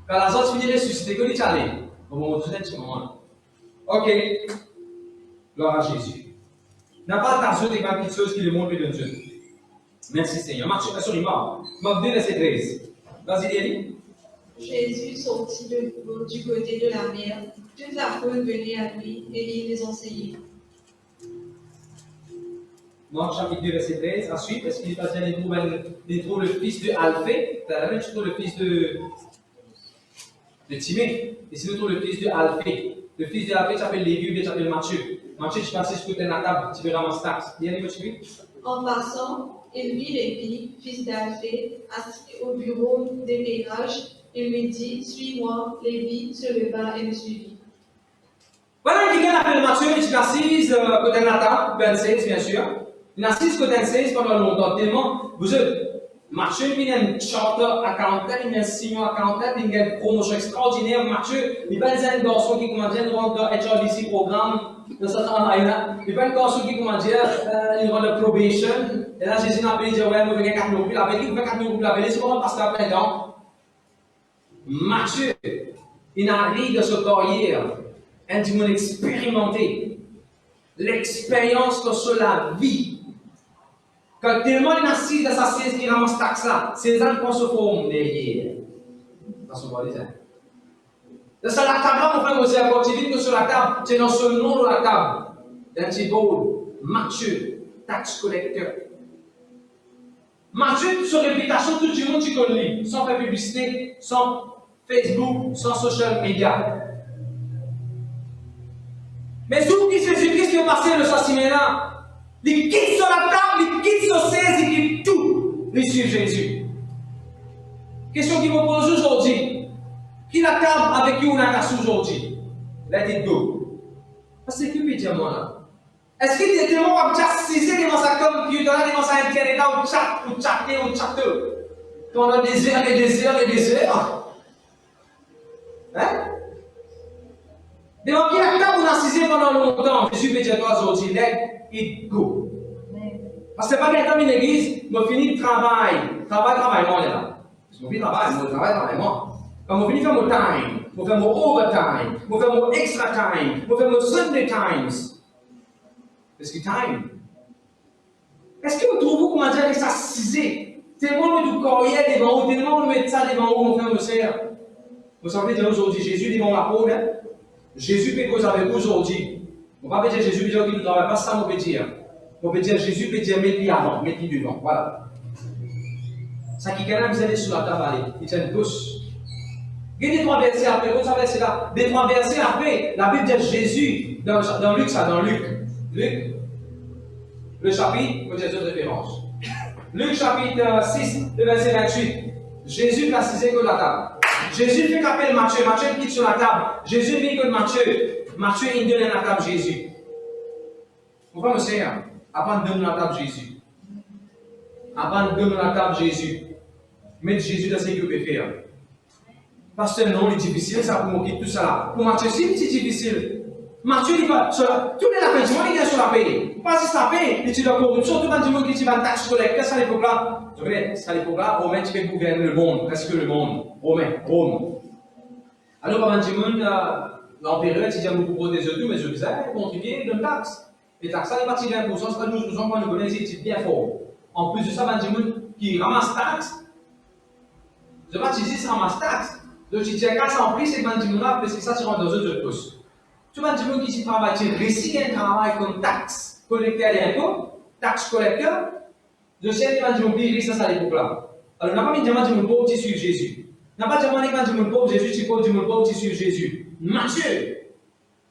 Quand Lazare finit ressuscité, que lui allé. On va montrer ce moment. Ok. Gloire à Jésus. N'a pas attention des petites choses qui le montrent de Dieu. Merci Seigneur. Marc, sorry, Marc 2, verset 13. Vas-y, Elie. Jésus sortit du côté de la mer. Toute la foule venait à lui et il les enseignait. Marc chapitre 2, verset 13. Ensuite, est-ce qu'il passe il trouve le fils de Alphée. Tu as la même chose, le fils de Timée. Et si tu trouves le fils de Alphée. Le fils de Alphée s'appelle Lévi, il s'appelle Matthieu. Matthieu, tu passes sur la table, tu verras ma taxe. Bien, Matthieu. En passant, il vit Lévi, fils d'Alphée, assis au bureau des péages. Il lui dit, suis-moi. Lévi se leva et le suivit. Voilà, quelqu'un appelle Matthieu, il est assis côté de la table, 26 bien sûr. Il est assis côté de 16 pendant longtemps, tellement, vous êtes, Matthieu, il a un charter à 40, il a un signe à 40, il a une promotion extraordinaire. Matthieu, il va dire un garçon qui commence à rentrer dans HRDC programme, dans cette année-là. Il va un garçon qui commence à il rentre de probation. Et là, Jésus n'a pas dit, ouais, nous venons 4 jours, la veille, il va 4 jours, la veille, c'est comment passer à plein temps. Matthieu, il n'a rien de ce carrière, un démon expérimenté, l'expérience que sur la vie. Quand tellement il est assis dans sa chaise qui ramasse taxe là, c'est ça qu'on se forme derrière. Ça se voit déjà. De ça, la table, on fait aussi à côté vite que sur la table, c'est dans ce nom de la table. Dans ce bol, Matthieu, taxe collecteur. Matthieu, sur réputation, tout le monde tu connais, sans faire publicité, sans Facebook, sans social media. Mais d'où qui Jésus-Christ est passé le châtiment-là? Il quitte sur la table, il quitte sur 16, il quitte tout. Il suit Jésus. Question qui me pose aujourd'hui. Qui la table avec qui on a cassé aujourd'hui? Let it go. Parce que qui peut dire moi là? Est-ce qu'il est tellement assisé devant sa computer, devant sa internet, ou chatter, pendant des heures et des heures et des heures? Hein? Devant qui la table on a assisé pendant longtemps? Jésus peut dire toi aujourd'hui, let it go. Parce que c'est pas quelqu'un dans l'église, je finis le travail. Travail, moi, là. Je finis le travail, moi. Quand je finis de faire mon time, je fais mon overtime, je fais mon extra time, je fais mon Sunday times. Est-ce que time? Est-ce que vous trouvez comment dire que ça s'assisait Tellement de courrier devant vous, tellement de médecins devant vous, mon frère, mon sœur. Vous savez dire aujourd'hui, Jésus devant la pauvre, hein? Jésus peut causer avec vous aujourd'hui. Vous ne pouvez pas dire Jésus peut dire qu'il ne travaille pas, ça on peut dire. On peut dire Jésus peut dire mets-lui avant, mets-lui devant. Voilà. Ça qui gagne, vous allez sur la table, il tient une pousse. Il y a des trois versets après, vous savez, c'est là. Des trois versets après, la Bible dit Jésus, dans Luc, ça, dans Luc. Luc, le chapitre, vous avez d'autres références. Luc chapitre 6, le verset 28. Jésus précisait que la table. Jésus fait qu'appelle Matthieu. Matthieu quitte sur la table. Jésus vient que Matthieu. Matthieu, il donne la table Jésus. Vous comprenez, monsieur? Avant de donner la table Jésus. Avant de donner la table Jésus. Mettre Jésus dans ce qu'il peut faire. Parce que non, il est difficile, ça pour moquer tout ça là. Pour Matthieu, c'est difficile. Matthieu, il va sur la. Tous les lapins, il vient sur la paix. Pas si ça paye, il tue la corruption, tout le monde qui tire la taxe collecte. Qu'est-ce à l'époque là? Vous savez, c'est à l'époque là, Romain, tu peux gouverner le monde, presque le monde. Romain, Rome. Alors, avant du monde, l'empereur, il dit à nous proposer des autres, mais je disais, contribuer d'une taxe. Les taxes, ça n'est pas 20%, c'est pas 12%, quand nous connaissons, c'est bien fort. En plus de ça, avant du monde qui ramasse taxe, je ne sais pas si ça ramasse taxe. Donc, si tu as qu'à s'en pris, c'est quand du monde là, parce que ça, tu rentres dans autre postes. Tu vois, du monde qui travaille, tu réussis un travail comme taxe, collecteur d'impôts, taxe collecteur, je sais que du monde qui ça à l'époque là. Alors, on n'a pas mis de du monde pauvre qui suit Jésus. On n'a pas demandé quand du monde pauvre, Jésus, tu pauvre du monde pauvre qui suit Jésus. Matthieu,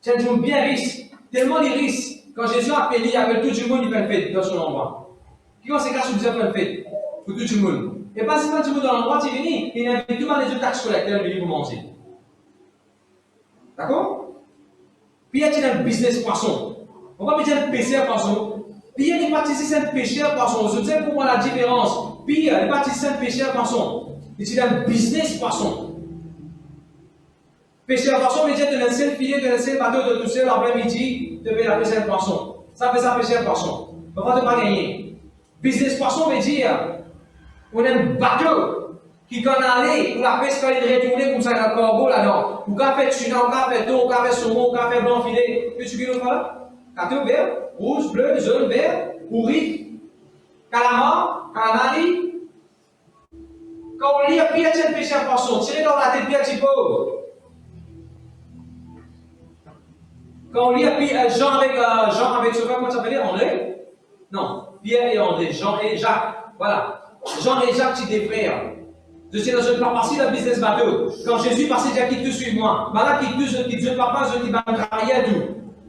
tu as du monde bien riche, tellement de riches. Quand Jésus a appelé, il appelle tout le monde, il fait une fête dans son endroit. Qui conséquence vous avez fait une fête pour tout le monde? Et pas si quand tu vas dans l'endroit, tu viens, il invite tout le monde les autres taxes collecteurs venir pour manger. D'accord? Puis il y a un business poisson. On va dire un pêcheur poisson. Puis il y a des pâtissiers un pêcheur poisson. Je sais pour moi la différence. Puis les pâtissiers un pêcheur poisson. C'est un business poisson. Pêcheur poisson veut dire de lancer le filet, de lancer le bateau, de tousser l'après-midi, de faire la pêche un poisson. Ça fait ça pêcheur poisson. On va pas gagner. Business poisson veut dire on a un bateau qui quand aller pour la pêche quand il retourne comme ça un corbeau là-dedans. Ou quand fait tuna, ou quand fait thon, ou quand fait saumon, ou quand fait blanc filet. Qu'est-ce que tu veux faire? Carton vert, rouge, bleu, jaune, vert, pourri, calamar, calamari. Quand on lit un pied, tu as pêché un poisson, tiré dans la tête, bien petit pauvre. Quand on lit un pied, Jean avec Sauveur, comment ça s'appelle? André? Non, Pierre et André, Jean et Jacques. Voilà. Jean et Jacques, c'est des frères. Je suis dans une partie d'un business bateau. Quand Jésus passait, il dit, qui te suit moi. Voilà qui te papa, je dis, travailler à tout.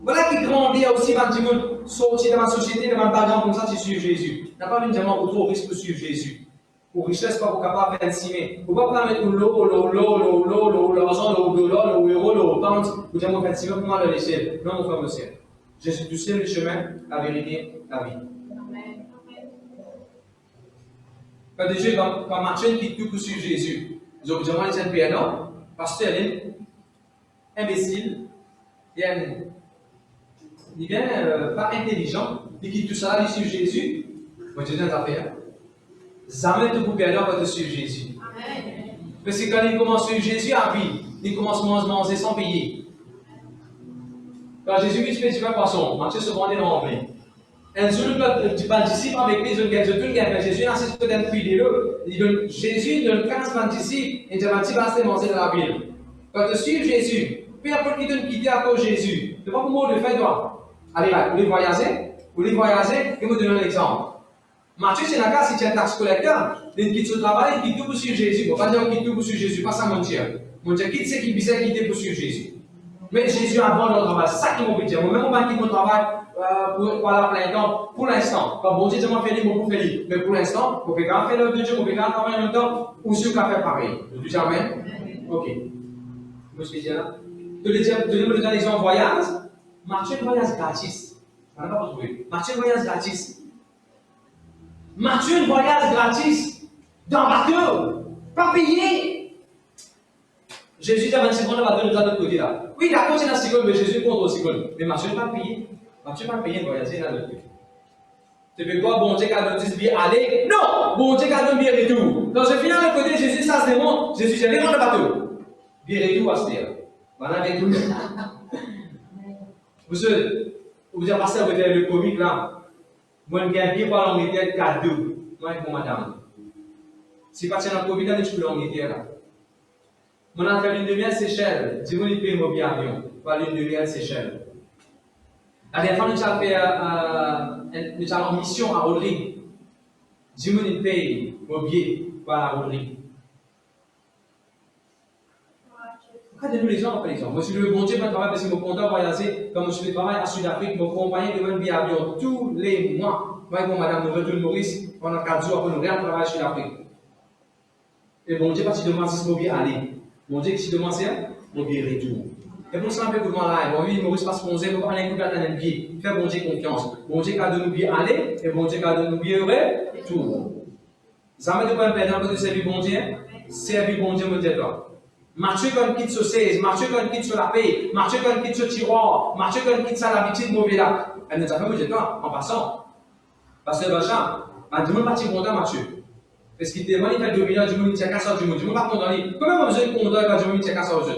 Voilà qui grandit aussi, quand tu veux sortir de ma société, de ma bagarre comme ça, tu suis Jésus. Tu n'as pas vu diamant pour trop risque de suivre Jésus. Pour richesse, pas pour capable de faire il ne faut pas mettre l'argent, l'euro, pour dire, mon fait pour moi, de l'échelle. Non, mon frère, monsieur. Jésus, tu sais le chemin, la vérité, la vie. Quand Dieu, quand Martin quitte tout pour suivre Jésus, ils ont besoin de un non, parce qu'il est imbécile, il vient pas intelligent, il quitte tout ça, il suit Jésus. Moi, je dis dans ta affaire. Jamais tout pour perdre quand tu suis Jésus. Parce que quand il commence à suivre Jésus à vie, il commence à manger sans payer. Quand Jésus dit tu fais poisson, Matthieu se vendait dans l'envie. Un jour, tu participes avec les autres gars, Jésus insiste peut être fidèle. Jésus donne 15 participes et tu vas manger dans la ville. Quand tu suis Jésus, puis après qu'il donne quitter à cause de Jésus, tu ne sais pas comment le faire toi. Allez, vous voulez voyager, et vous donner un exemple. Matthieu, c'est la cas si tu es un taxe collecteur, il quitte son travail, il quitte tout pour suivre Jésus. On va dire qu'il quitte tout pour suivre Jésus, pas ça mentir. Mon Dieu, quitte ce qui bizarre quitter pour suivre Jésus. Mais Jésus abandonne le travail, c'est ça qui m'a dire. Moi-même, on va quitter mon travail pour aller à plein temps, pour l'instant. Quand bon Dieu m'a fait libre, pour faire libre. Mais pour l'instant, on peut quand faire l'œuvre de Dieu, on peut quand travailler en même temps, ou sur qu'à faire pareil. Je dis Amen. Ok. Je suis dit là. De me donner l'exemple voyage, Matthieu voyage gratis. On n'a pas retrouvé. Matthieu voyage gratis. Matthieu voyage gratis. Dans le bateau. Pas payé. Jésus dit à 26 secondes, on va donner de l'autre côté là. Oui, d'accord, c'est dans 6 secondes, mais Jésus compte aux secondes. Mais Matthieu n'a pas payé. Matthieu n'a pas payé de voyager dans l'autre côté. Tu veux quoi, bon Dieu, quand tu dis bien aller? Non! Bon Dieu, quand tu bien retour. Dans le final, de côté, Jésus, ça se démontre. Jésus, j'ai dans le bateau. Bien retour à ce terre. Voilà, avec tout. Vous avez passé avec le comique là. Moi, je gagne bien par l'anglais cadeau. Moi, pour madame. Si pas tiens, Covid, là, tu peux l'enguetter là. Mon a fait lune de miel Seychelles. Dis-moi, il paye mon billet avion. Pas lune de miel Seychelles. La dernière fois, nous avons fait en mission à Audrey. Dis-moi, il paye mon billet pour aller à Audrey. Regardez-nous les gens, par exemple. Moi, je suis le bon Dieu, je travaille parce que mon content voyager. Comme je suis le travail en Sud-Afrique, mon compagnon de mon billet avion tous les mois. Moi, avec madame, nous retournons Maurice pendant 4 jours après nous rien travailler en Sud-Afrique. Et bon Dieu, parce que demande si mon billet aller. Mon Dieu, si demande c'est, mon billet retour. Et pour ça, on fait pour moi là. Bon, oui, Maurice passe pour nous, on va aller écouter un billet. Faire bon Dieu confiance. Bon Dieu, quand nous billet aller, et bon Dieu, quand nous billet retour. Ça m'a dit pas un perdant de servir bon Dieu. Servir bon Dieu, mon Dieu, toi. Marcher comme quitte sur 16, marcher comme quitte sur la paix, marcher comme quitte sur tiroir, marcher comme quitte sur l'habitude mauvais là. Elle nous a fait, mon Dieu, toi, en passant. Parce que Bachar, je ne pas si content, Mathieu. Parce qu'il demande, il fait 2 millions, je me dis, qu'à ça, je me dis, pas content. Comment on besoin de content quand je me dis, qu'à ça, je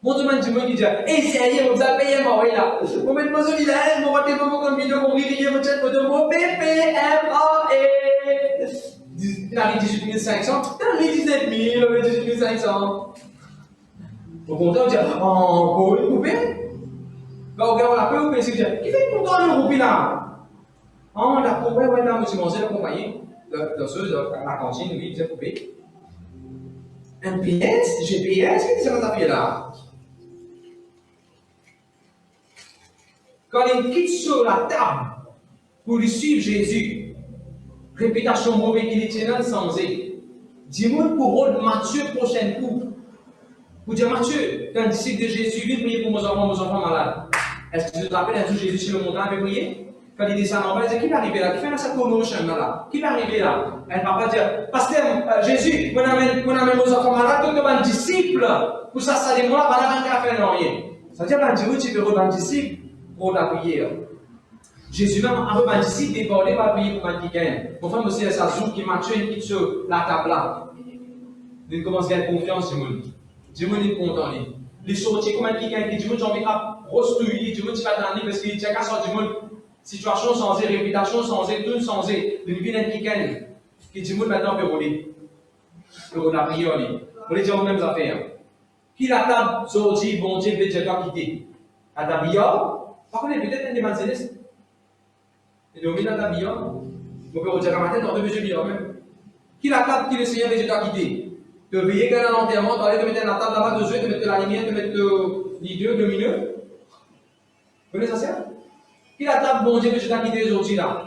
mon demande du monde qui dit, hey, sérieux, on vous a payé, moi, oui, là. On met besoin de l'aide, on va te faire comme vidéo, on rit, on chat, on mot PPMA. Il arrive 18 500, il arrive 17 000, on met 18 500. Au content, on dit, oh, pour une poupée. Quand on regarde la paix, on peut se dire, qui fait content le roupie là? Oh, la poupée, ouais, là, monsieur Manger, la compagnie, la cantine, oui, il faisait poupée. Un PS, GPS, qu'est-ce que ça va là? Quand il quitte sur la table pour lui suivre Jésus, réputation mauvaise qu'il est sans dis-moi pour rôle Matthieu prochain coup. Pour dire Matthieu, quand disciple de Jésus, lui prier pour mes enfants malades. Est-ce que tu te rappelles un jour Jésus sur le montagne avait prié? Quand il descend en bas, il dit qui va arriver là? Qui fait sa commotion là? Qui va arriver là? Elle ne va pas dire, Pasteur Jésus, on amène mes enfants malades, tout comme un disciple, pour ça, ça démontre, on n'a rien à faire, non rien. Ça veut dire, tu veux un disciple pour la prière. Jésus même avait un disciple débordé par prier pour un week-end. Mon frère aussi, ça joue qui m'a tué qui sur la table là. Il commence à gagner confiance, du monde est content. Les sorties comme un week-end, du monde, j'ai envie de rostouiller, du monde, tu vas t'en parce qu'il tient qu'à sortir du monde. Situation changée, réputation changée, tout changé. De vie d'un week-end, qui du monde maintenant peut rouler. Pour la prière, on les dit aux mêmes affaires. Qui la table sortie, bon Dieu, peut Dieu doit quitter. À ta billard, par contre, peut-être un des Mercedes. Et donc, dans ta billard, on peut dire à matin, dans 2 mesures billard même. Qui la table qui le Seigneur veut doit quitter. De veiller qu'à l'enterrement, tu vas aller te mettre la table là-bas, de jouer, te mettre la lumière, te mettre l'idée, lumineux. Vous connaissez ça? Qui la table, bon Dieu, que je t'ai quitté aujourd'hui là?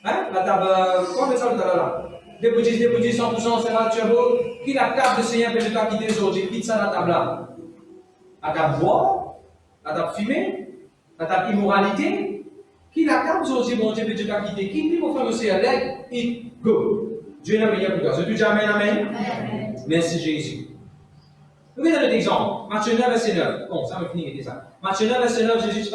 Hein? La table, comment on fait ça tout à l'heure là? Des bougies, 100%, c'est là, tu es beau. Qui la table de Seigneur que je t'ai quitté aujourd'hui? Quitte ça la table là. La table boire, la table fumer, la table immoralité. Qui la table aujourd'hui, bon Dieu, que je t'ai quitté? Qui dit, mon frère, monsieur, let it go. Dieu n'a rien plus tard. Je te dis amen, amen. Merci Jésus. Regardez un exemple. Matthieu 9, verset 9. Bon, ça me finit avec ça. Matthieu 9, verset 9, Jésus,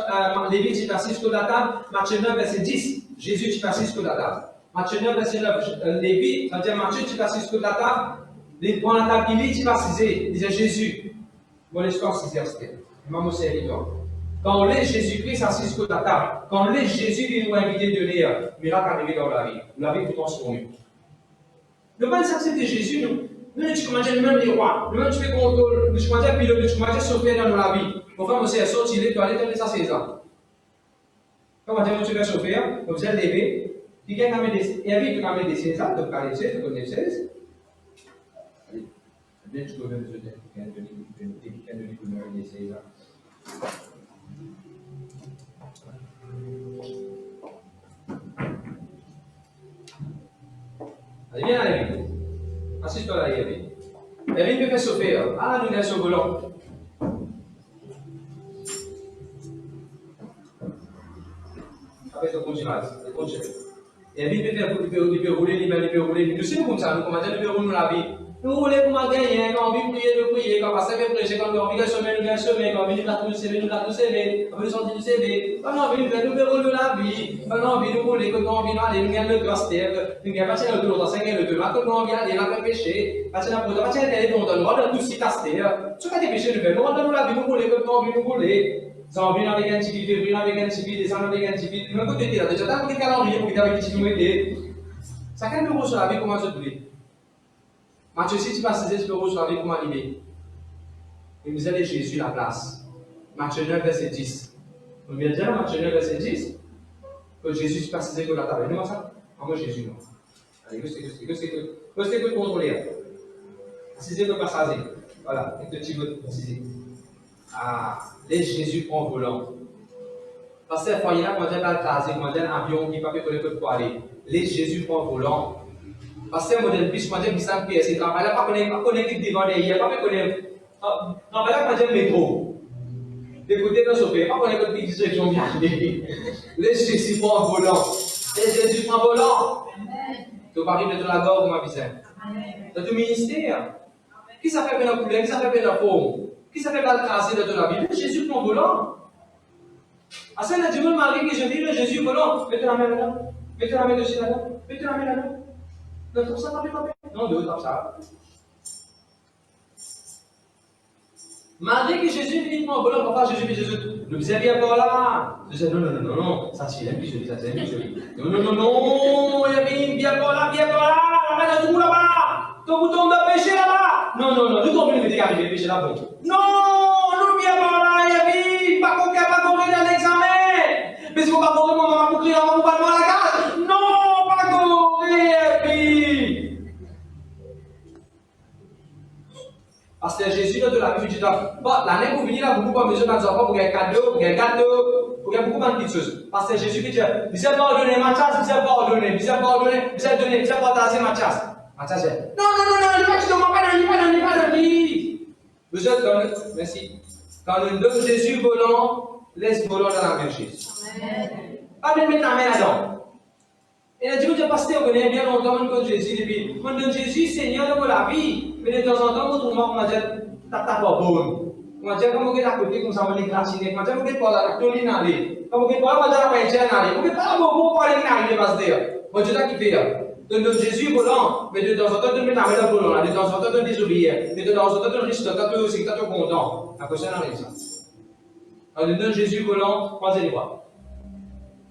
Lévi, tu passes sur la table. Matthieu 9, verset 10, Jésus, tu passes sur la table. Matthieu 9, verset 9, Lévi, ça veut dire Matthieu, tu passes sur la table. Prends la table qui lit, tu passes, il disait Jésus. Mon espoir, c'est c'était. Maman, c'est toi. Quand on lit Jésus-Christ assis sur la table, quand on lit Jésus, il nous a invité de lire. Miracle arrivé dans la vie. La vie tout transformée. Le mal s'accepter Jésus, nous tu commences même les rois, nous tu fais contrôle, tu commences à piloter, tu commences à sauver dans la vie. Mon frère, c'est sorti, il est allé, ça 16 ans. Comment tu vas sauver, vous êtes levé, puis quelqu'un m'a dit, et puis tu as mis des 16 ans, donc tu as 16, tu connais 16. Allez, bien, tu peux même te dire, quelqu'un de l'économie des 16 ans. Allez, viens à Lévi. Assiste-toi là, Lévi. Lévi peut faire sauver. Ah, nous, il est sur le volant. Après, il continue. Lévi peut rouler, il peut rouler. Nous sommes comme ça, nous commençons à rouler la vie. Nous roulons pour ma gagner, quand on vit prier, quand on passe à prêcher, quand on vit à semer, quand on vit à nous semer, quand on veut sortir du CV, quand on vit nous rouler la vie, quand on vit nous rouler, quand on vit aller, nous gagnons le cluster, nous gagnons pas le tour, dans 5 le tour, quand on vient aller, là, péché, pas la pause, pas le téléphone, on va tout si taster, tu vas dépêcher de faire, nous rendons la vie, nous rouler, quand on vit nous rouler. Janvier avec un petit février avec un petit décembre avec un petit, même côté là, déjà dans le calendrier pour qu'il avec petit nous aider. Chacun peut sur la vie, comment se trouver. Matthieu 6, verset 10, peut sur la vie, comment l'idée. Il nous a dit Jésus la place. Matthieu 9, verset 10. On vient de dire Matthieu 9, verset 10 que Jésus se passe que la table. Dis-moi ça. Ah, moi, Jésus, non. Allez, que contrôler. C'est que passer. Voilà, avec le petit bout de ah, laisse Jésus prendre volant. Parce que le foyer là, quand on a casé, quand on a un avion qui ne peut pas connaître pour aller, laisse Jésus prendre volant. Parce que le modèle plus, quand on a un puissant pièce, c'est travail là, pas connaître devant derrière, pas connaître. Travail là, quand on a un métro. Écoutez, dans ce pays, pas connaître le petit direction bien. Laisse Jésus prendre volant. Laisse Jésus prendre volant. Tu parles de la gorge, ma vie. Dans ton ministère. Qui ça fait bien la couleur, qui ça fait bien la forme, qui ça fait bien le tracé de la vie. Jésus prend volant. À ça, il a dit, mon mari, que je dis, Jésus volant. Mettez la main là-dedans. Mettez la main dessus là-dedans. Mettez la main là-dedans. Non, comme ça, tapez. Non, deux, tape ça. Malgré que Jésus vient prendre volant, pourquoi Jésus dit Jésus, le bizarre est encore là. Je dis, non, ça c'est un plus joli, ça c'est un plus joli. Non, il y a une bien encore là, la main de tout là-bas. Ton bouton de péché là-bas. Non, nous tombons le arriver péché là-bas. Non, nous bien par là, il y a pas qu'on pas courir dans l'examen. Mais si vous pas courir, on va courir, on va pas à la case. Non, pas courir, parce que Jésus de la vie, tu dis, bon, l'année pour venir là, beaucoup pas besoin d'en enfants pour gagner cadeau, pour gagner beaucoup de petites choses. Parce que Jésus qui dit, vous avez pardonné Mathias, vous avez pardonné, vous avez donné, vous avez partagé Mathias. Mathias dit, non, il va pas donner. Vous êtes donné, merci. Quand nous donne Jésus volant, laisse volant dans la main de Jésus. Pas de mettre la main là-dedans. Et là, Dieu, pasteur, on connaît bien longtemps que Jésus, et puis, on donne Jésus, Seigneur, de la vie. Mais de temps en temps, on va dire, t'as pas bonne. On va dire, comme on est à côté, comme ça, on est gratiné. On va dire, on est pas là, on est allé. Comme on est pas là, on va dire, on est allé. On est pas là, on va aller arriver, va se dire. Bon, Dieu, t'as kiffé. Donne Jésus volant, mais de temps en temps, on met la main dans le volant. De temps en temps, on désobéir. Mais de temps en temps, on risque de t'attendre aussi, t'as tout content. Après ça, on arrive ça. Alors, donne Jésus volant, croisez les bras.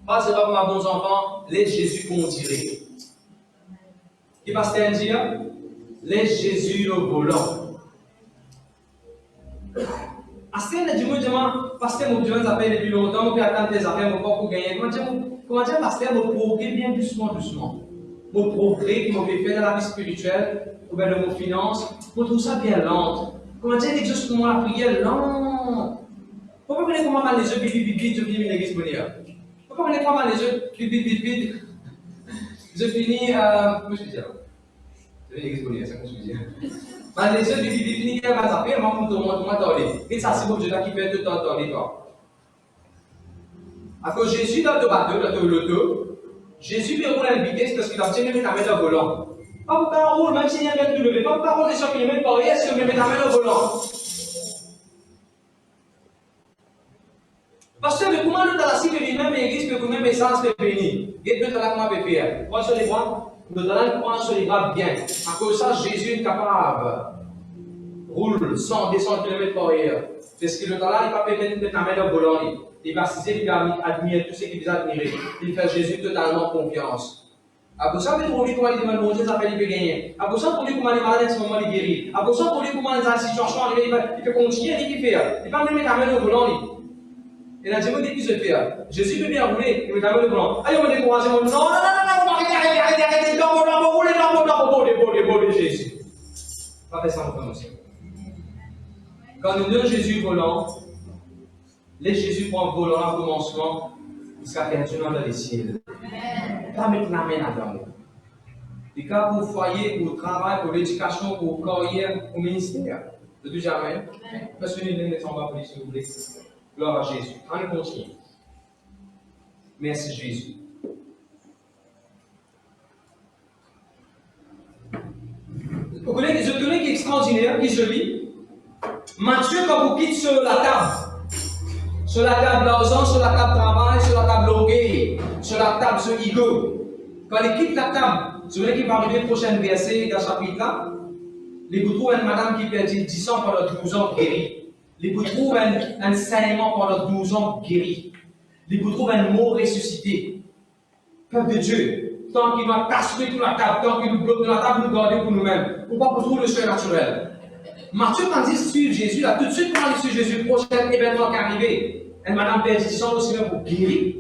Passez pas pour ma bons enfants, laisse Jésus conduire. Qui passe à dire? Laisse Jésus au volant. Assez de Dieu me demande, pasteur, mon Dieu, ça fait depuis longtemps, on peut attendre tes affaires, mon corps pour gagner. Comment dire, pasteur, mon progrès bien doucement. Mon progrès qui m'a fait faire dans la vie spirituelle, ou bien dans mon finance, je trouve ça bien lent. Comment dire, quelque chose pour moi, la prière, lent. Pourquoi vous connaissez comment mal les yeux, vite, je finis une église bonheur. Pourquoi vous connaissez comment mal les yeux, vite, je finis, comment je dis ça? C'est une église bonheur, c'est comme je dis. Mal les yeux, vite, finis, qu'elle va s'appeler, moi, pour tout m'attendre. Et ça, c'est pour Dieu qui fait tout le temps attendre, toi. À cause Jésus, dans le bateau, dans l'auto, Jésus peut rouler à la vitesse parce qu'il a obtenu la main au volant. Pas pour qu'on roule, même s'il y a un mètre de levé, pas pour qu'on roule sur le mètre par rien, est-ce que je mets la main au volant? Parce que comment nous, dans la cible lui-même, l'église peut vous-même essence peut venir. Et nous, dans la comment peut faire? Prends sur les bras, nous donnons prendre sur les bras bien. À cause de ça, Jésus est capable. Roule 100, 200 km par heure. Parce que le temps là, il ne va pas mettre la main au volant. Il va cesser, il va admirer tout ce qu'il va admirer. Il fait Jésus totalement confiance. À pour ça, pour lui, comment il demande mon Dieu, ça fait il peut gagner. À pour ça, pour lui, comment il est malade, en ce moment, il guérit. À pour ça, pour lui, comment il est dans la situation, il peut continuer, il peut faire. Il va même mettre la main au volant. Et là, Dieu me dit qu'il se fait. Jésus peut bien rouler, il met la main au volant. Allez, on me décourage, non, arrêtez, rouler, Jésus. Pas faire ça en promotion. Quand nous donnons Jésus volant, laisse Jésus prendre volant au commencement jusqu'à perdu dans les ciels. Pas mettre la main là-dedans. Les cas pour le foyer, pour le travail, pour l'éducation, pour la carrière, pour le ministère. De tout jamais. Parce que nous ne sommes pas pour si vous voulez. Gloire à Jésus. On continue. Merci Jésus. Vous connaissez ce qui est extraordinaire, qui se lit. Matthieu, quand vous quittez sur la table d'argent, sur la table travail, sur la table orgueil, sur la table de ego. Quand il quitte la table, vous voyez qu'il va arriver le prochain verset dans ce chapitre-là. Il vous trouve une madame qui perdit 10 ans pendant 12 ans guérie. Il vous trouve un saignement pendant 12 ans guéri. Il vous trouve un mot ressuscité. Peuple de Dieu, tant qu'il va casser toute la table, tant qu'il nous bloque de la table, nous garder pour nous-mêmes, ou pas pour trouver le surnaturel. Matthieu, quand il suit Jésus, là, tout de suite, quand il suit Jésus, le prochain événement qui est arrivé, une madame bénédiction aussi même pour guérir,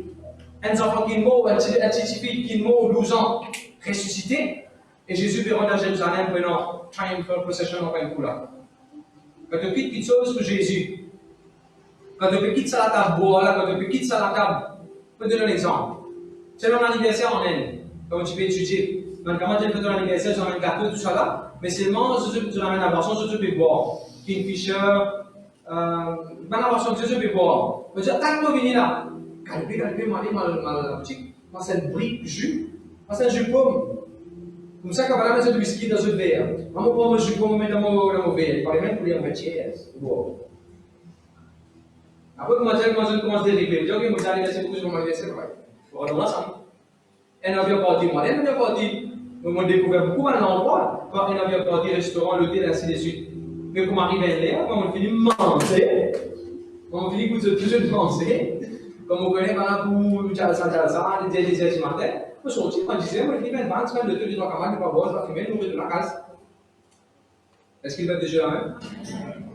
un enfant qui est mort, un petit fille qui est mort 12 ans, ressuscité, et Jésus veut rentrer à Jérusalem, prenant triumphal procession en fin de coup là. Quand tu quittes quelque chose pour Jésus, quand tu quittes ça la table, quand tu quittes ça la table, je peux te donner un exemple. C'est mon anniversaire en Inde, comme tu peux étudier. Donc, comment tu fais ton anniversaire, tu amènes un gâteau, tout ça là, mais seulement tu amènes la boisson, tu peux boire. Kingfisher, la boisson, tu peux boire. Je dis, tant que tu viens là, calpé, mal dans la boutique, c'est un brique jus, c'est un jus pomme. Comme ça, quand on va mettre du whisky dans un verre, on va prendre un jus pomme, on va mettre dans mon verre, par les mêmes pour les remettre. Après, comment je commence à dériver, je dis, ok, moi, j'allais pour que je m'anniversaire, on va ensemble. Un avion parti, moi, un avion parti. Nous avons découvert beaucoup d'endroits, quand un avion parti, restaurant, l'hôtel, ainsi de suite. Mais comme arrive à l'air, quand on finit de manger, quand on finit de toujours de manger, comme on connaît maintenant pour Jalsa, les 10 heures du matin, on sortit, on disait, on dit, ben, 20 semaines de tout, je dois quand même pas boire, je dois fumer, nous ouvrir de la case. Est-ce qu'il va déjà la même?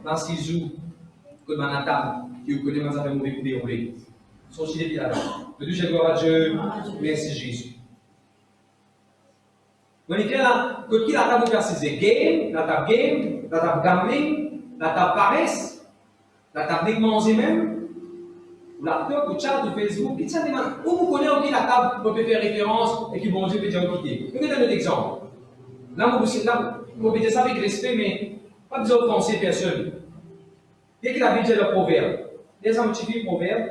Dans 6 jours, que dans la table, qui vous connaissez, ça fait mauvais pour dérouler. Sorti depuis là-bas. Le Dieu, gloire à Dieu, merci Jésus. On est là, que qui la table précisée? Game, la table gambling, la table paresse, la table de manger même, ou laptop, ou chat, ou Facebook, qui ça demande? Où vous connaissez qui la table peut faire référence et qui bon Dieu peut dire quitter? Je vais donner un exemple. Là, vous pouvez dire ça avec respect, mais pas besoin de penser personne. Dès que la Bible dit le proverbe, les hommes multiplient le proverbe,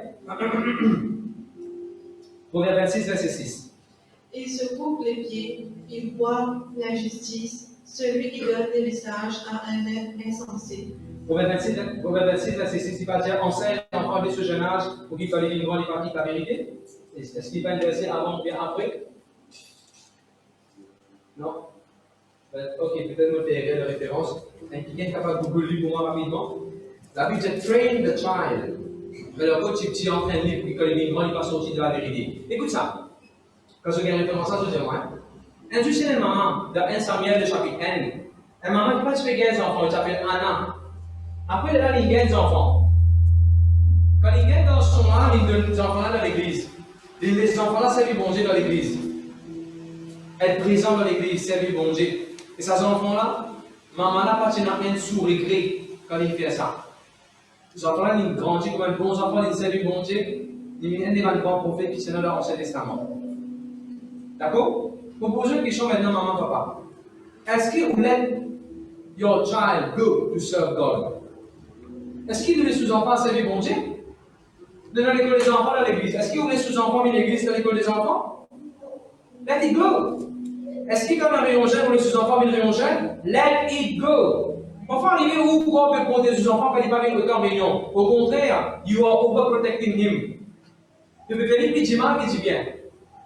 proverbe 26, verset 6. Il se coupe les pieds, il voit la justice, celui qui donne des messages à un être insensé. Proverbe 26, verset 6, il va dire enseigne l'enfant de ce jeune âge pour qu'il fallait vivre les parties de la vérité. Est-ce qu'il va un verset avant ou bien après? Non? Ok, peut-être me faire la référence. Quelqu'un est capable de googler pour moi rapidement. La Bible dit train the child. Mais le coach est petit en train de lire, puis quand il est grand, il va sortir de la vérité. Écoute ça. Quand je regarde référence à ça, je dis moi. Un jour, c'est une maman dans 1 Samuel, le chapitre 1. Une maman qui va tuer des enfants, elle s'appelle Anna. Après, là, il gagne des enfants. Quand il gagne dans son âme, il donne les enfants là dans l'église. Les enfants là servent bon Dieu dans l'église. Être présent dans l'église, servir bon Dieu. Et ces enfants là, maman là, pas rien sous regret quand il fait ça. Les enfants là, ils grandissent comme un bon enfant, ils servent bon Dieu. Ils sont des grands prophètes qui sont dans l'Ancien Testament. D'accord? Vous posez une question maintenant, maman, papa. Est-ce que vous let your child go to serve God? Est-ce qu'il vous laisse sous-enfants servir bon Dieu? Dans l'école des enfants, dans l'église. Est-ce qu'il vous laisse sous-enfants dans l'église, dans l'école des enfants? Let it go. Est-ce qu'il y a un rayon jeune, vous laisse sous-enfants dans le rayon jeune? Let it go. Enfin, arriver où on peut protéger sous-enfants quand il n'est pas avec autant réunion. Au contraire, you are overprotecting him. Tu peux faire des petits mal, des petits bien.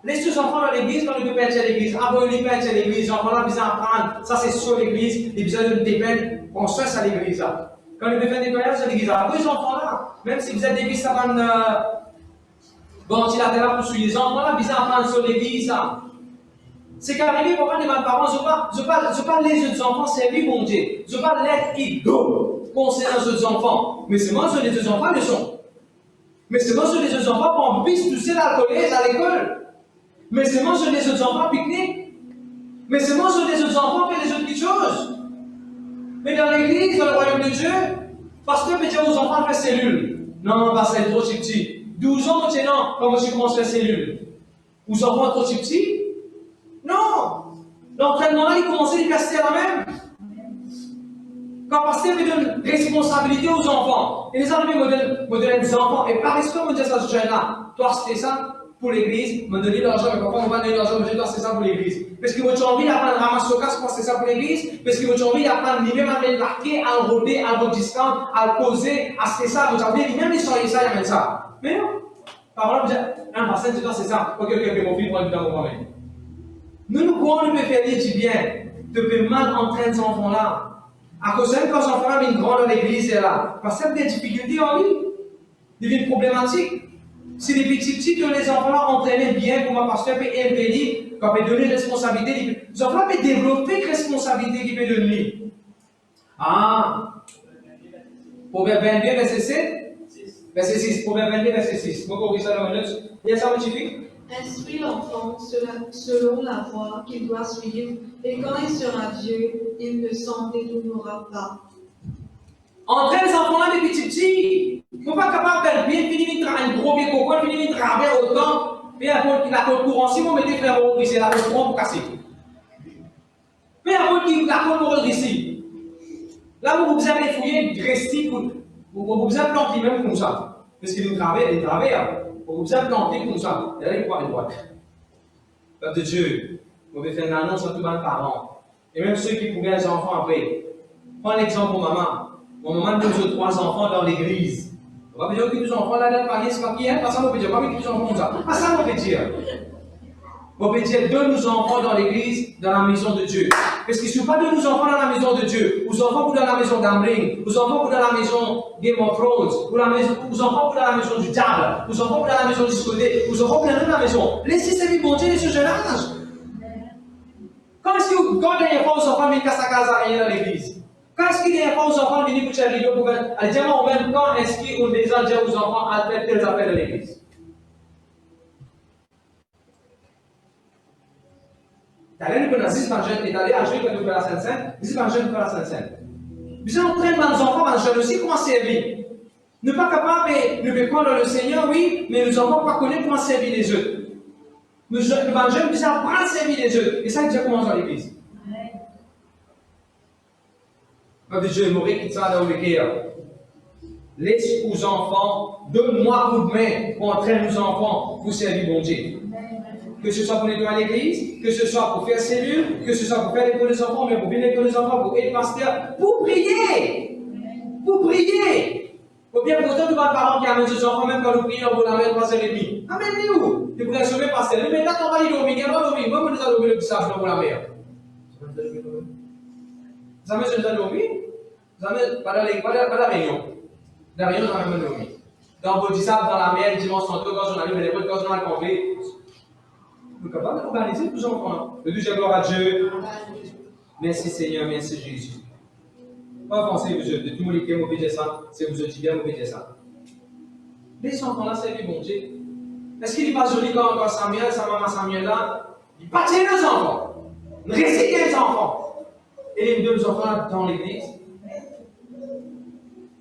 Laisse tous enfants dans l'église quand ils peuvent être à l'église. Avant ils peuvent être à l'église, les enfants là, ils apprendre. Ça, c'est sur l'église. Ils besoin de dépendre. On se fait à l'église là. Quand ils peuvent faire des voyages à l'église là. Après, les enfants là, même si vous êtes d'église, ça va ventilateur pour suivre les enfants là, ils apprendre sur l'église là. C'est qu'arrivé pour prendre des parents, je parle les autres enfants, c'est lui, mon Dieu. Je parle let it go concernant les autres enfants. Mais c'est moi, les autres enfants le sont. Mais c'est moi, les autres enfants pour en plus pousser à la collège, à l'école. Mais c'est moi, les autres enfants pique-nique. Mais c'est moi, les autres enfants faire les autres petites choses. Mais dans l'église, dans le royaume de Dieu, pasteur peut dire aux enfants de faire cellule. Non, parce que c'est trop petit. 12 ans maintenant, comment tu commences à faire cellule? Aux enfants trop petits? Non! L'entraînement là, il commence à y casser la même. Quand pasteur me donne responsabilité aux enfants, et les armées me donnent des enfants, et par respect, me dit ça, ce jeune-là, toi, c'était ça pour l'église, me donner de l'argent, mais papa, on va donner de l'argent, mais je dois, c'est ça pour l'église. Parce que votre envie d'apprendre à ramasser au casque, c'est ça pour l'église, parce que votre envie d'apprendre lui-même à marquer, à enrôler, à rediscount, à poser, à ce que ça, votre envie, lui-même, il sort ça, il amène ça. Mais non! Par exemple, un pasteur, tu dois, c'est ça. Ok, mon fils, prends du temps pour moi. Nous croyons qu'on peut faire du bien, tu peux mal entraîner ces enfants-là. À cause même quand ces enfants-là viennent grands dans l'église, là, parce que des difficultés en vie, des vies problématiques. Si les petits que les enfants entraînent bien, comme un pasteur peut impedir, qu'on peut donner responsabilité, les enfants peuvent développer responsabilité qui peut donner. Ah! Proverbe 22, verset 7? Verset 6. Proverbe 22, verset 6. Moi, pour ça dans une minute. Il y a ça, magnifique? Instruis l'enfant selon la voie qu'il doit suivre, et quand il sera vieux, il ne s'en détournera pas. Entraîne les enfants-là des petits. Ils ne sont pas capables de faire bien, finir un gros pied coco, finir de travers autant, puis la côte courant. Si vous mettez frère au c'est la côte courant pour casser. Puis la côte pour ici. Là, vous avez fouillé, resté, vous avez planté même comme ça. Parce qu'il nous travers, vous avez planté comme ça. Et là, il croit les droites. Peuple de Dieu, vous pouvez faire une annonce à tous les parents. Et même ceux qui pouvaient les enfants après. Prends l'exemple pour maman. Mon maman donne 3 enfants dans l'église. On va dire que les enfants là, parier, c'est pas qui est, pas ça, on peut dire, pas que les enfants comme ça. Pas ça, on peut dire. On peut dire, donne nos enfants dans l'église, dans la maison de Dieu. Parce qu'il ne sont pas de nos enfants dans la maison de Dieu. Aux enfants pour dans la maison d'Amring, aux enfants pour dans la maison Game of Thrones, aux enfants pour dans la maison du diable, aux enfants pour dans la maison du discothèque, aux enfants pour dans la maison. Laissez servir bon Dieu de ce jeune âge. Quand est-ce que vous gardez les enfants aux enfants, mais casse à casa rien dans l'église? Quand est-ce qu'il y a des enfants aux enfants venus pour faire vidéo pour faire, allez, dis-moi en même temps, est-ce qu'on déjà dit aux enfants à faire telles affaires de l'église? T'allais nous connaître 10 par jeune, et t'allais acheter quand nous faisons la Sainte-Sainte, 10 par jeune, nous faisons la Sainte-Sainte. Vous êtes en train de nos enfants, dans le jeune aussi, comment servir? Ne pas capable de prendre le Seigneur, oui, mais nous n'avons pas connu comment servir les autres. Nous jeunes, nous apprendre à servir les autres. Et ça, déjà commence dans l'église. Peuple de Dieu, Maurice qui ça dans le cœur. Laisse aux enfants, donne-moi un coup de main pour entraîner nos enfants pour servir bon Dieu. Que ce soit pour nettoyer l'église, que ce soit pour faire cellule, que ce soit pour faire l'école des enfants, mais pour venir l'école des enfants, pour aider le pasteur, pour prier. Pour prier. Faut bien pourtant de votre parent qui amène ses enfants, même quand nous prions, on va la mettre 3h30. Amène-nous. Tu pourrais sauver pasteur. Mais maintenant, on va aller dormir. On va dormir. Moi, je vais dormir le bissage pour la mer. Vous avez déjà dormi? Vous avez pas la réunion. La réunion, on a même dormi. Dans vos disciples, dans la mer, dimanche, quand on arrive, les potes, quand on a compris. Nous sommes capables d'organiser tous les enfants. Le Dieu, gloire à Dieu. Merci Seigneur, merci Jésus. Pas penser de tout le monde qui est mauvais ça, c'est vous êtes bien mauvais ça. Les enfants là, c'est bon Dieu. Est-ce qu'il n'est pas joli quand Samuel, sa maman Samuel là, il bâtit les enfants, il récite les enfants. Et les deux enfants là dans l'église.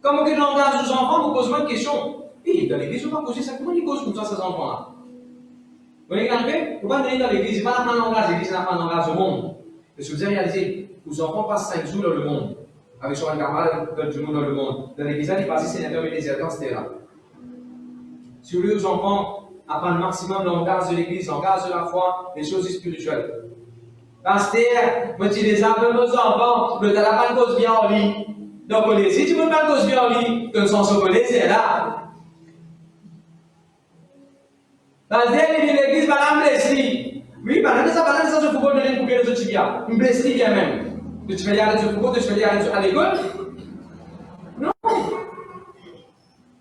Comme que langage aux enfants, vous posez une question. Et dans l'église, on va poser ça. Comment ils posent comme ça ces enfants là? Vous voyez qu'en vous allez dans l'église, il n'y a pas un langage, l'église n'a pas un langage au monde. Parce que vous avez réalisé, vos enfants passent 5 jours dans le monde. Avec son camarade, avec tout le monde dans le monde. Dans l'église, ils passent sénateur et les éléments, c'était là. Si vous voulez aux enfants apprendre le maximum le langage de l'église, le langage de la foi, les choses spirituelles. Pasteur, moi tu les appelles nos enfants, mais tu n'as pas de cause bien en lit. Donc, si tu ne veux pas de cause bien en lit, tu ne s'en souviens, c'est là. Pasteur, il dit l'église, madame Blessly. Oui, madame, ça, je peux pas donner pour que les autres bien. Une Blessly bien même. Tu fais y aller du football, tu fais y aller à l'école? Non.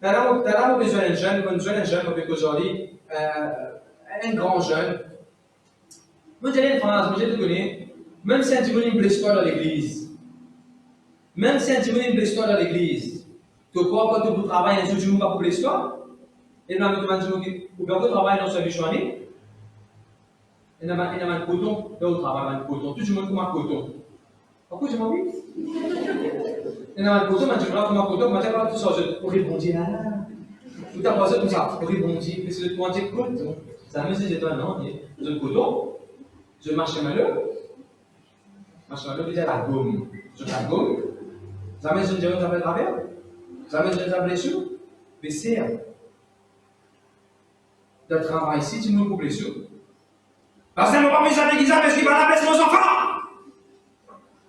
T'as là, vous besoin d'un jeune, vous besoin d'un jeune, vous pouvez aujourd'hui, un grand jeune. Moi, j'ai une phrase, moi, j'ai tout connu. Même si tu veux une blessure dans l'église, même si tu veux une blessure dans l'église, tu crois que tu peux travailler dans ce jour pas pour blessure? Et là, tu vas dire que tu peux travailler dans ce bichonné? Et là, tu as un coton, tu travailles un coton, tout le monde comme un coton. Pourquoi tu m'as vu? Et dans le coton, tu vois comme un coton, tu vas tout ça, pour répondre là. Tout à fait comme ça, pour répondre, parce que quand tu écoutes, ça me dit, non, je coton, je marche malheureux. Marche malheureux, je dis la gomme. Je la gomme. Ça me dit, je vais travers. Ça me dit, je vais blessure. Mais c'est de travail ici, tu me coupes blessure. Parce que je ne vais pas besoin de l'église parce qu'il va la baisser nos enfants.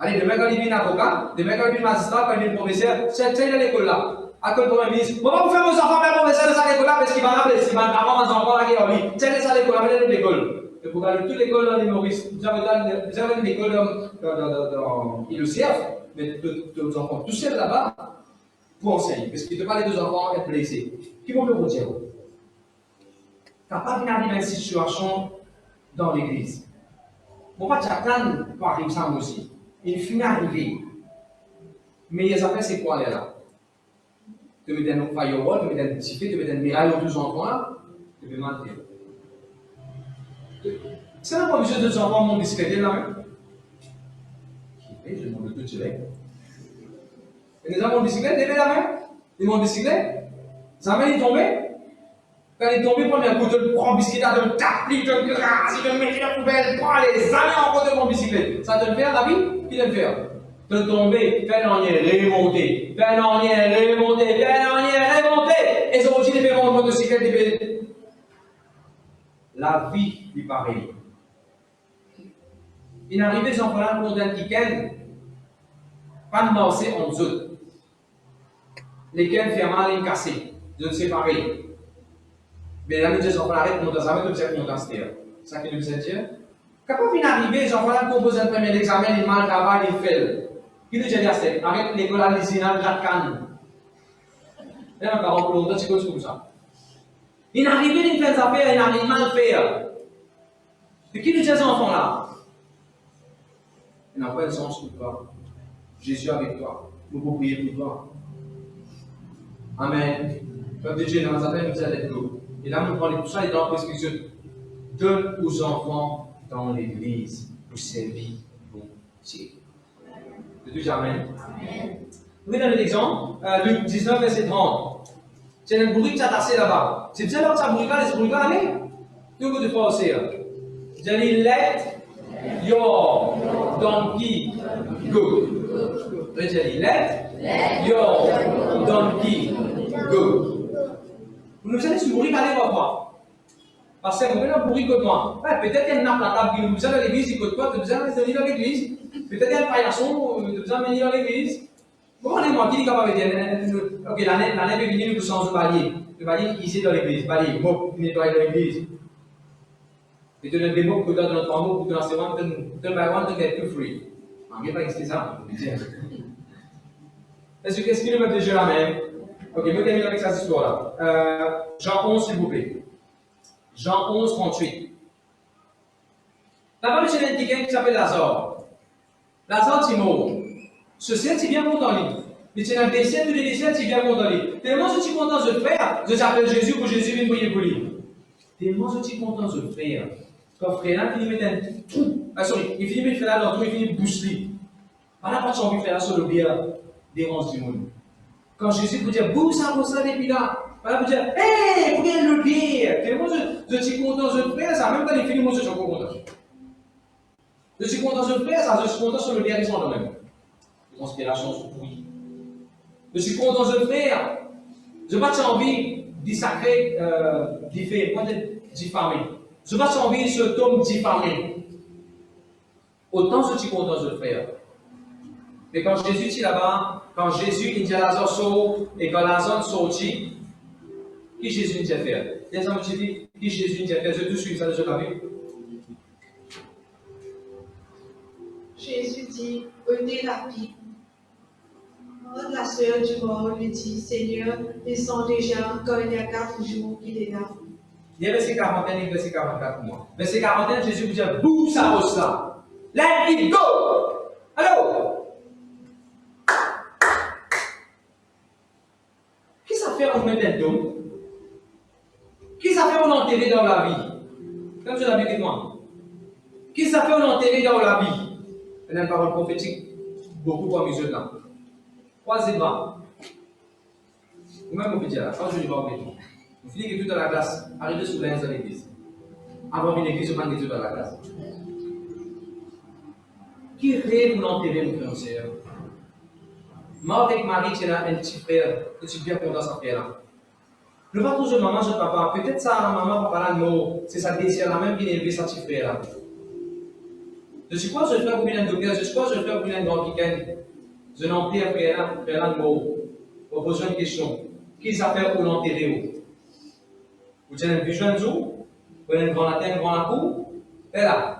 Allez, demain quand il vient avocat, demain quand il vient magistrat, quand il vient professeur, c'est à l'école là. À quel premier ministre, on va vous faire vos enfants faire professeur de ça l'école là parce qu'il va la blesser, il va avoir mes enfants là qui ont dit, c'est ça l'école, amenez l'école. Et pour regarder toute l'école dans les Maurice, vous avez une école dans ils le servent, mais vos enfants tout seuls là-bas pour enseigner. Parce qu'il ne peut pas les deux enfants être blessés. Qui vont le retirer? capable d'arriver à une situation dans l'église. Bon, pas j'attends pour arriver ça aussi. Il finit arrivé. Mais les affaires, c'est quoi là? Tu mets un firewall, tu mets un petit fait, tu mets un mirail aux deux enfants là, tu peux mentir. C'est même pas besoin de deux enfants mon bicyclette là même. Je demande tout de suite. Et les enfants bicyclette, levez la main. Ils montent bicyclette. Ça m'a dit tomber. Quand il est tombé, premier coup, tu le prends en bicyclette, tu le tapes, tu le grasses, tu le mets dans la poubelle, prends les années en côté de mon bicyclette. Ça te le fait, la vie? Qui le fait? De tomber, fais l'anier, remonter, fais l'anier, remonter, fais l'anier, remonter. Et c'est aussi des paiements de motocyclette, des paiements. La vie lui pareil. Il arrive des enfants pour un week-end, pas de marcher en dessous. Lesquels fait mal et cassé, je ne sais pas rien. Mais là, les enfants arrêtent de monter ça, mais tout ça monte à ce terre. C'est ça qui nous dire. Quand on vient d'arriver, les enfants composent un premier examen, ils mal travaillent, ils font. Qui nous dit à ce terre? Avec l'école à l'Isinal, Jacques Cannes. Et un parent pour longtemps, c'est comme ça. Il arrive, il fait des affaires, il arrive mal faire. Et qui nous dit à ces enfants-là? Il n'a pas de sens pour toi. Jésus avec toi. Nous pouvons prier pour toi. Amen. Peuple de Dieu, dans les affaires, nous allons l'eau. Et là, nous prenons tout ça et dans la prescription. Donne aux enfants dans l'église pour servir bon Dieu. De tout Amen. Vous voyez dans l'exemple, Luc 19, verset 30. C'est un bourrique qui s'est tassé là-bas. C'est bien là que ça bourrique là, les bourriques là, allez. Tout le monde fois aussi. J'ai dit, let your donkey go. J'ai dit, let your donkey go. Vous nous allez sur bourrique, allez voir. Parce que vous avez un bourrique de moi. Peut-être qu'il y a une nappe à table qui nous besoin de l'église, il coûte quoi? Tu besoin de venir dans l'église. Peut-être qu'il y a un paillasson, tu besoin de venir dans l'église. Comment est-ce moi qui est capable de dire, ok, l'année est venue, nous sommes au balier. Le balier qui est dans l'église, balier, mot qui nettoie dans l'église. Et tu donnes des mots que tu donnes dans notre mot pour que l'enseignement te get too free. On ne peut pas expliquer ça. Est-ce que nous mettons déjà la même? Ok, je vais terminer avec cette histoire-là. Jean 11, s'il vous plaît. Jean 11, 38. Là-bas, il y a quelqu'un qui s'appelle Lazare. Lazare, c'est mort. Ce ciel, c'est bien content, lui. Mais c'est un décès, tous les décès, c'est bien content, lui. Tellement je suis content de le faire, je t'appelle Jésus pour Jésus vienne prier pour lui. Tellement je suis content de le faire. Quand frère, il finit de mettre un trou. Ah, sorry, il finit de faire là dans le trou, il finit de boucher. On n'a pas de envie de faire là sur le bière des ronces du monde. Quand Jésus vous dire, bouge ça pour ça, depuis là. On va vous dire, hé, vous venez le bière. Tellement je suis content de le faire, ça, même quand il finit, moi je suis encore content. Je suis content de le faire, ça, je suis content sur le bière des gens quand même. Conspiration sur pourri. Je suis content de le faire. Je n'ai pas envie d'y sacrer, d'y faire, pas diffamer. Je n'ai pas envie de ce tome diffamer. Autant je suis content de le faire. Mais quand Jésus est là-bas, quand Jésus il dit à Lazare sort, et quand Lazare sortit, qui Jésus dit à faire? Les gens me disent, qui Jésus dit à faire? Je te suis, ça je l'ai vu. Jésus dit, ôtez la pipe. La sœur du mort lui dit, Seigneur, ils sont déjà comme il y a 4 jours qu'il est là. Il y a verset 41 et verset 44 pour moi. Verset 41, Jésus vous dit, bouge ça, bouge ça. Let it go! Allô? Qu'est-ce que ça fait en mettre un dôme? Qu'est-ce que ça fait en enterrer dans la vie? Comme je l'avais dit moi. Qu'est-ce que ça fait en enterrer dans la vie? Il y a une parole prophétique, beaucoup pour amuser là. Croisez les bras. Vous-même, vous pouvez dire là, quand je dis pas, vous finissez que tout dans la classe, arrivez sous l'aise dans l'église. Avant une église, vous ne tout dans la classe. Qui rêve pour l'enterrer, mon frère et sœur? Moi, avec Marie, tu as un petit frère, que tu es bien content, sa frère là. Je ne vais pas toujours maman, je papa. Peut-être ça, maman, papa, là, non, c'est sa désir là même qui est élevé, sa petit frère là. Je suis quoi, je fais pour un docteur, je suis quoi, je fais pour un grand week-end. Je n'en prie à frère là, mot. Vous posez une question. Qui s'appelle pour l'enterrer? Vous avez une vision un jour, vous avez une grande antenne, une grande cour, et là.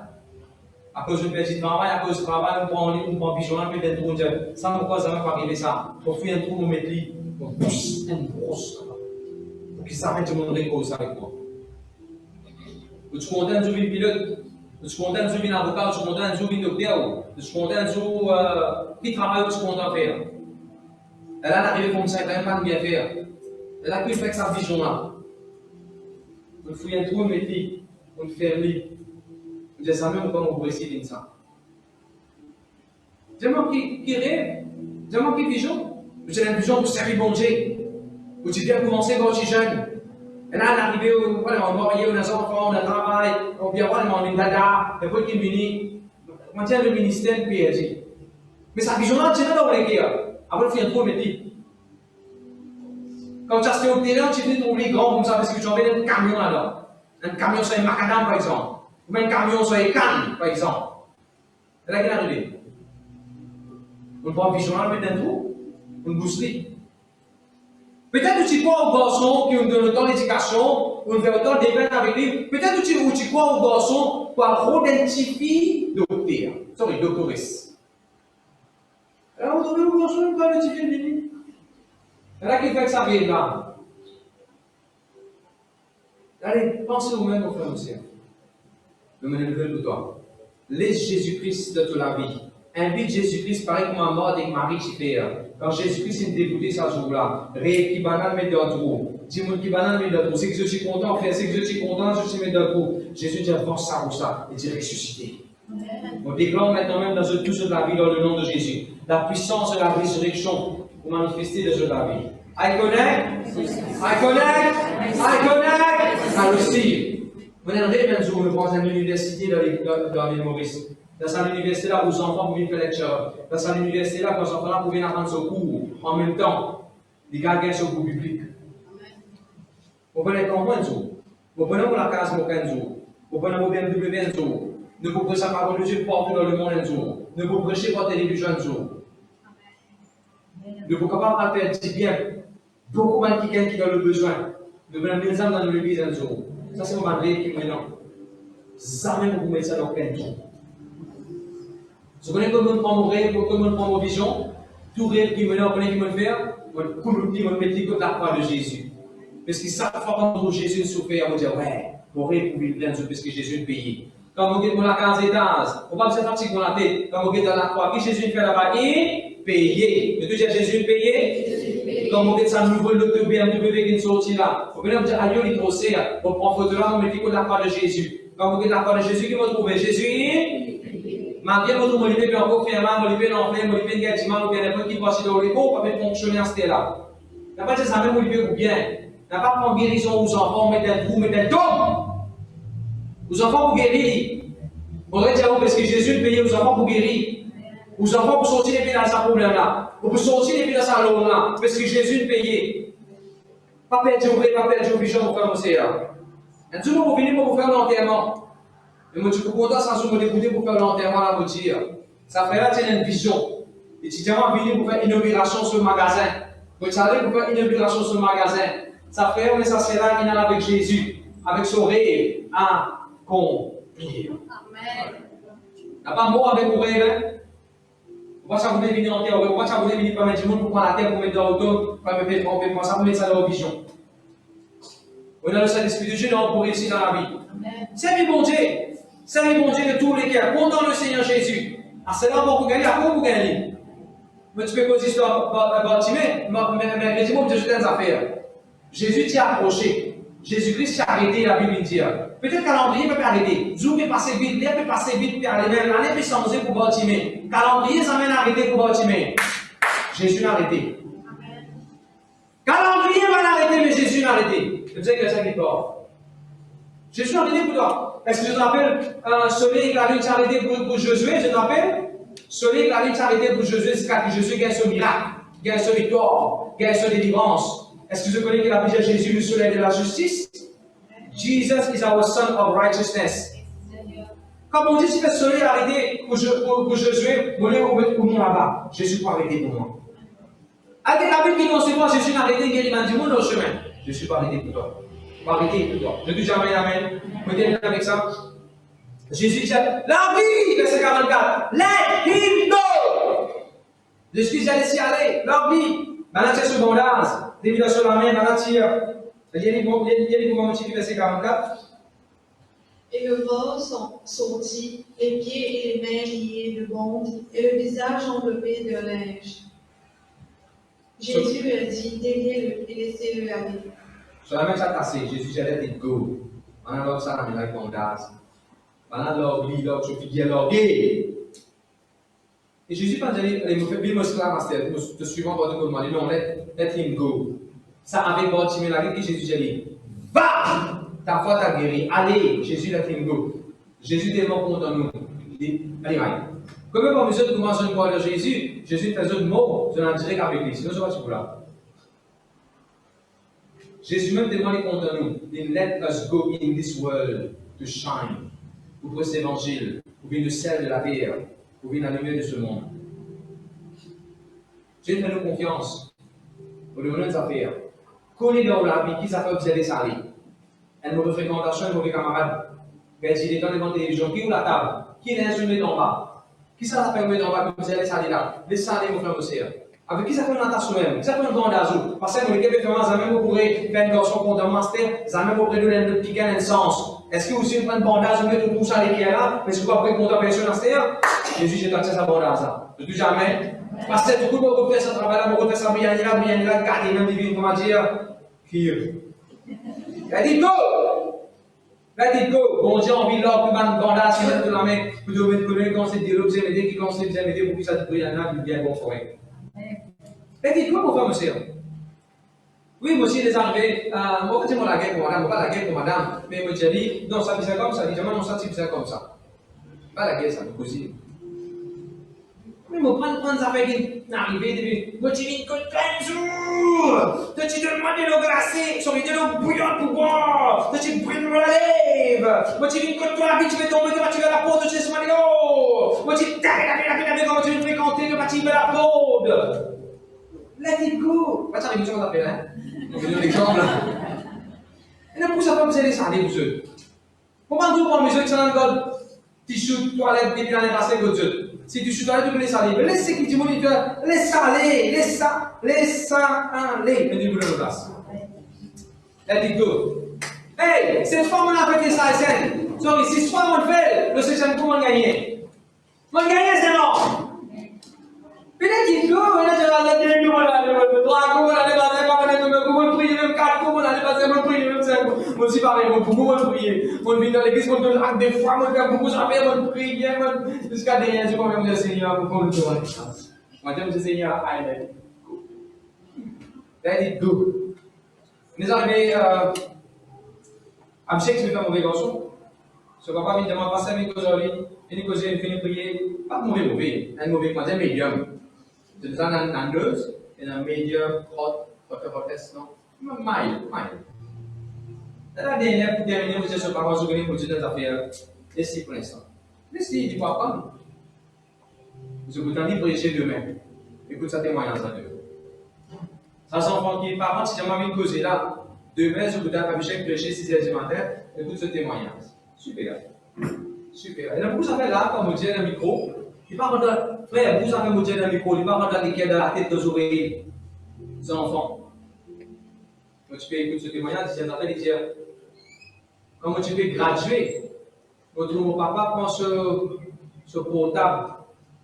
À cause de petit travail, à cause du travail, on prend un pigeon, un peu d'être trop ça me cause, ça ne va pas arriver ça. On fait un trou, on met lui, on pousse une brosse. Pour qu'il s'arrête de mon repose avec moi. Tu es content de jouer le pilote. Tu es content de jouer l'avocat. Tu es content de jouer le docteur. Tu es content de jouer qui travaille. Tu es content de faire. Elle a arrivé comme ça, elle n'a pas de bien faire. Elle a pu faire sa vision là. On fouille un trou, on met lit. On fait un lit. On dit ça même, on va essayer de ça. Dis-moi qui rêve. Dis-moi qui vision. J'ai une vision pour servir bon Dieu. Où tu viens commencer quand tu es jeune. Et là, on est arrivé, on va envoyer aux enfants, on a travail, on vient voir, on a une dada, et puis qui muni. On tient le ministère de PLG. Mais sa vision là, tu n'as pas oublié. Après, il faut un trou, mais dit. Quand tu as au terrain, tu dis trouver grand comme ça, parce que tu avais un camion là-dedans. Un camion sur un macadam, par exemple. Ou un camion sur un canne, par exemple. Et là, qu'est-ce qui est arrivé? On prend vision là, on met un trou, on booste. Peut-être que tu crois aux garçons qui ont donné autant d'éducation, on fait autant de peine avec lui. Peut-être que tu crois aux garçons pour identifier docteur. Sorry, doctoresse. Alors, on donne aux garçons pour identifier le mini. Et là, qui fait que ça vient là? Allez, pensez vous-même au frère aussi. Je me nouvelle pour toi. Laisse Jésus-Christ de la vie. Invite Jésus-Christ, pareil comme un mort avec Marie qui fait. Quand Jésus-Christ est dégoûté ce jour-là, rêve qui banane met dans le trou. Dis-moi qui banane met dans le trou. C'est que je suis content, frère, c'est que je suis content, je suis mis dans le trou. Jésus dit, avance ça ou ça, et dit ressuscité. On déclare maintenant même dans tout ce de la vie dans le nom de Jésus. La puissance de la résurrection pour manifester dans ce de la vie. I connect, I receive. Vous n'avez un jour, on prend une université dans l'île Maurice. Dans cette université-là, où les enfants pouvaient faire lecture. Dans cette université-là, où les enfants pouvaient apprendre ce cours en même temps. Les gars gagnent ce cours public. Vous pouvez comprendre un jour. Vous pouvez pour la case un jour. Vous pouvez pour BMW un jour. Ne vous prêchez pas pour Dieu partout dans le monde un jour. Ne vous prêchez pas télévision un jour. Ne vous capable de faire du bien. Beaucoup de quelqu'un qui a le besoin. Ne vous mettez ça dans l'église un jour. Ça, c'est mon mari qui me dit non. Jamais vous mettez ça dans plein jour. Vous connaissez comment on prend mon rêve, comment on prend mon vision, tout rêve qui me donne, vous connaissez comment faire, vous me mettez comme la croix de Jésus. Parce que chaque fois quand Jésus souffre, on dit ouais, mon rêve pour vivre bien, parce que Jésus est payé. Quand vous êtes dans la 15 étages, on ne va pas se fatiguer dans la tête. Quand vous êtes dans la croix, qui Jésus fait là-bas, il payé. Mais tu dis Jésus est payé. Quand vous êtes dans le nouveau de BMW qui est sorti là, vous venez me dire aïe, il est trop serre. Vous prenez photo là, vous mettez comme la croix de Jésus. Quand vous êtes dans la croix de Jésus, qui va trouver Jésus? Malgré votre mobilité, puis encore faire mal, mobilité l'enfer, mobilité négativement, ou bien n'importe qui passe dans le corps, pas fonctionner à ce stade-là. N'a pas dit ça même mobilité ou bien. N'a pas prendre guérison aux enfants, mettre un trou, mettre un tombe. Aux enfants pour guérir. On va dire parce que Jésus a payé aux enfants pour guérir. Aux enfants pour sortir les pieds dans ce problème-là. Pour sortir les pieds dans ce lot-là. Parce que Jésus a payé. Pas perdre au vrai, pas perdre au vision pour faire aussi là. Un jour, vous venez pour vous faire l'enterrement. Mais moi, je suis content sans vous écouter pour faire l'enterrement à vous dire. Ça fait là, c'est une vision. L'étudiant vient pour faire inauguration sur le magasin. Vous savez, pour faire inauguration sur le magasin. Ça fait, mais ça sera là avec Jésus, avec son rêve accompli. Amen. N'a pas mot avec vos rêves, hein? Pourquoi ça vous venir en terre? Pourquoi ça vous venir permettre du monde pour prendre la terre pour mettre dans l'auto, pour mettre tromper, ça pour mettre ça dans la vision. On a le Saint-Esprit de Dieu pour réussir dans la vie. Servez bon Dieu. Servez bon Dieu de tous les cœurs. Content le Seigneur Jésus. Ah, c'est là pour gagner, après vous gagnez. Mais tu peux poser l'histoire Bartimée, mais dis-moi que Jésus a des affaires. Jésus t'a approché. Jésus-Christ t'a arrêté, la Bible dit. Peut-être calendrier peut pas arrêter. Zou peut passer vite, l'air peut passer vite, peut aller même. L'année peut changer pour Bartimée. Calendrier, ça mène à arrêter pour Bartimée. Jésus l'a arrêté. Calendrier va l'arrêter, mais Jésus l'a arrêté. Je sais que c'est ça qui parle. Jésus l'a arrêté pour toi. Est-ce que je te rappelle, soleil et la lune s'arrêtaient pour Josué, je te rappelle? Soleil et la lune s'arrêtaient pour Josué jusqu'à que Josué gagne ce miracle, gagne ce victoire, gagne ce délivrance. Est-ce que je connais qu'il a appelé Jésus le soleil de la justice? Jesus is our son of righteousness. Quand on dit si le soleil est arrêté pour Josué, vous voulez mettre pour moi là-bas. Jésus peut arrêter pour moi. Avec la Bible qui nous pas, Jésus n'a arrêté, il m'a dit mon au chemin. Je suis pas arrêté pour toi. Pas arrêté pour toi. Je dis jamais amen. Vous êtes avec ça? Jésus dit, la vie, verset 44, let him go. Jésus dit, allez-y aller, la vie. Maintenant, c'est sur bondage. Déviation sur la main, maintenant, tire. Il y a les mots verset 44. Et le vol sortit, les pieds et les mains liés de bandes, et le visage enveloppé de linge. Jésus lui a dit, déliez-le et laissez-le aller. Sur la même ça cassé, Jésus j'ai let it go. On a l'autre ça dans les bondas. On a l'autre je figure l'autre. Et Jésus pas dit, il me fait bien me sclave, te suivant pour te demander, non, let him go. Ça avec Bartimée la vie que Jésus a dit, va! Ta foi t'a guéri, allez, Jésus let him go. Jésus est tellement content de nous. Il dit, allez, allez. Comme par mesure de commencer à parler de Jésus, Jésus fait d'autres mots, je n'en dirai qu'avec lui. Sinon, je ne sais pas si là. Jésus même tellement content de nous. Il let us go in this world to shine. Pour prêcher l'évangile, pour venir le sel de la terre, pour venir la lumière de ce monde. Dieu fait nous confiance pour le bonheur de sa affaires. Connais dans la vie qui s'appelle vous aider à aller. Une mauvaise fréquentation, un mauvais camarade. Ben, s'il est dans devant la télévision, qui ouvre la table? Qui est instrument en bas? Qui ça permet en bas que vous allez salir là? Laissez aller, mon frère, monsieur. Avec qui ça fait une natation même? Qui ça fait un bandage? Parce que vous avez fait un même vous pourrez faire une garçon contre un master, ça même vous pourrez donner un petit gain de sens. Est-ce que vous avez un bandage, vous mettez tout ça à l'équipe là? Est-ce que vous avez contre un pension master? Jésus, j'ai accès à ce bandage là. Je ne dis jamais. Parce que tout le monde fait ce travail là, vous faites ça bien là, gardez même divine, comment dire? Here. Let it go! Let it go! Bon Dieu, envie là, plus ban bandage, si vous êtes la main, vous devez connaître quand c'est dire, vous aimez, qui quand c'est vous aimez, pour que ça te brille en âme, bien bon forêt. Let it go, mon frère, monsieur. Oui, monsieur, il est arrivé, moi, je dis, la guerre pour madame, pas la guerre pour madame, mais moi, j'ai dit, non, ça c'est comme ça, dit, jamais, non, ça c'est comme ça. Pas la guerre, ça me cousine. Mais je prends ça avec une arrivée depuis. Moi, tu viens que 15 jours. Tu demandes de l'eau glacée, sur de l'eau bouillante pour boire. Tu brûles la lèvre. Moi, tu viens que toi, tu vas tomber, tu vas la porte de chez ce Mario. Moi, tu tapes, comment tu veux fréquenter, tu vas la porte. Let it go. Pas ça, les gens d'appel, hein. On fait un exemple. Et là, pour ça, vous allez s'arrêter, vous eux. Comment tout prendre mes yeux qui sont dans le code? Tissu, toilette, depuis l'année passée, vous eux. Si tu suis dans tu peux laisser aller. Mais laissez qui dit moniteur, laisse aller, laisse ça aller. Mais dis-vous le place. Let it go. Hey, cette fois, on a fait ça, SN. Sorry, si cette fois, on le fait, le septième coup, on gagne. On gagne, c'est non. Mais let it go, on a déjà la télé, on a le droit, on a le droit, on prie, même 4 coups, on a le droit, on prie, même 5 coups. Moi aussi, pareil, on peut prier. On vient dans l'église, on donne des fois, on fait beaucoup, on prie bien, jusqu'à dernier jour, on va me Seigneur, pour qu'on le donne la chance. On va me Seigneur, let it go. Let it go. Nous arrivons à me chercher, je vais faire mauvais garçon. Ce papa vient de me passer avec aujourd'hui, il nous a fini de prier, pas mauvais, un mauvais, moi, un médium. De dans un dose, et un médium hot, hottest, non? Mild. La dernière, pour terminer, vous êtes sur parole, vous venez pour dire des affaires. Laissez pour l'instant. Laissez, il ne faut pas. Vous vous tenez prêcher demain. Écoute sa témoignage à Dieu. Ça s'enfant qui est parent, si jamais une cause là, demain, je vous donne un chèque prêcher 6h du matin, écoute ce témoignage. Super. Et là, vous avez là, comme vous dites, un micro. Il parle de frère, vous avez monté dans le micro, il parle de l'équerre de la tête des oreilles des enfants. Quand tu peux écouter ce témoignage, c'est un appel de dire comment tu peux graduer. Votre papa prend ce portable,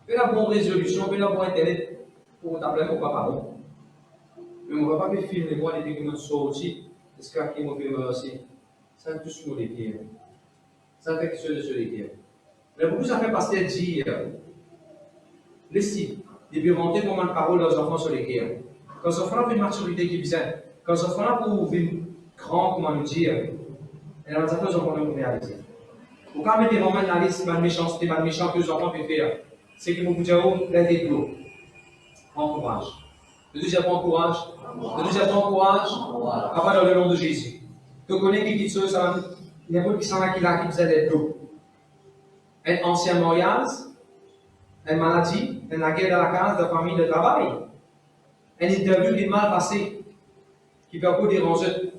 fait la bonne résolution, fait la bonne internet, portable, mon papa bon. Mais mon papa peut filmer moi depuis que je suis sorti, est-ce qu'il m'a fait aussi? Ça ne touche pas les pieds. Ça fait quelque chose sur les pieds. Mais beaucoup ça fait passer dire. Laissez, il peut monter comme une parole aux enfants sur les cœurs. Quand les enfants ont une maturité qui vient, quand les enfants ont une grande, comment nous dire, et dans les enfants ont réalisé. Pour quand mettre vraiment dans la liste de méchanceté, de méchant que les enfants peuvent faire, c'est qu'ils vont vous dire, let it go. Encourage. Le deuxième encourage. Papa dans le nom de Jésus. Tu connais qui dit ça, il y a beaucoup qui sont là qui faisait let go. Un ancien mariage, une maladie, une guerre dans la case de famille, de travail, une interview qui est mal passée, qui peut beaucoup déranger.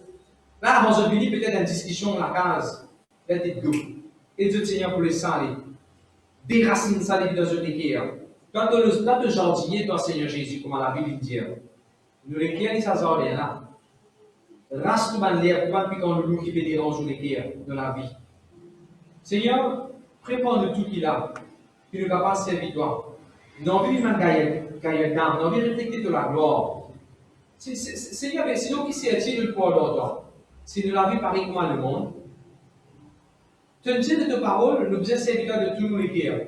Là, avant de venir peut-être une discussion dans la case, let it go. Et Dieu Seigneur pour les saler. Déracine ça dans une équerre. Quand le jardinier, toi Seigneur Jésus, comme la Bible dit, nous l'équerre, ça sort là. Rasse tout l'air, pour pas qu'on le loup qui peut déranger l'équerre de la vie. Seigneur, prépare-nous tout qu'il a, qu'il nous capable de servir toi. Nous avons envie de gagner d'âme, nous avons envie de refléter de la gloire. Seigneur, sinon qui s'est nous pour toi? Si nous l'avons pareil comme le monde, tu as dit de ta parole, nous besoin servir de tous les guerres.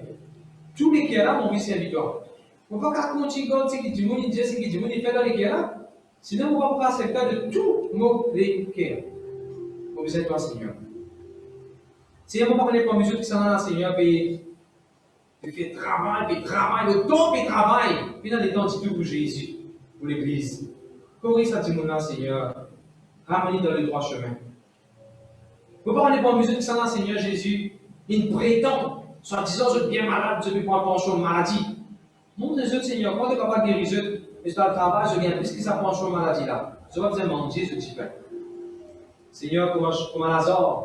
Tous les guerres là, on veut servir toi. On ne va pas continuer à dire que du monde, il dit que du monde, il fait dans les guerres là. Sinon, on ne va pas servir de tous les guerres. On veut servir toi, Seigneur. Seigneur, on ne va pas parler comme les autres qui sont là, Seigneur, puis tu fais travail, le temps puis travail. Puis dans les temps, tu tout pour Jésus, pour l'Église. Corrige ça, du monde là, Seigneur. Ramène dans le droit chemin. On ne va pas parler comme les autres qui sont là, Seigneur Jésus. Ils prétendent, soit disant, je suis bien malade, je ne vais pas pencher aux maladies. Montre les autres, Seigneur, quand tu es capable de guérir les autres, et dans le travail, je gagne plus que ça penche aux maladies là. Je vais besoin de manger ce petit pain. Seigneur, comme à Lazare.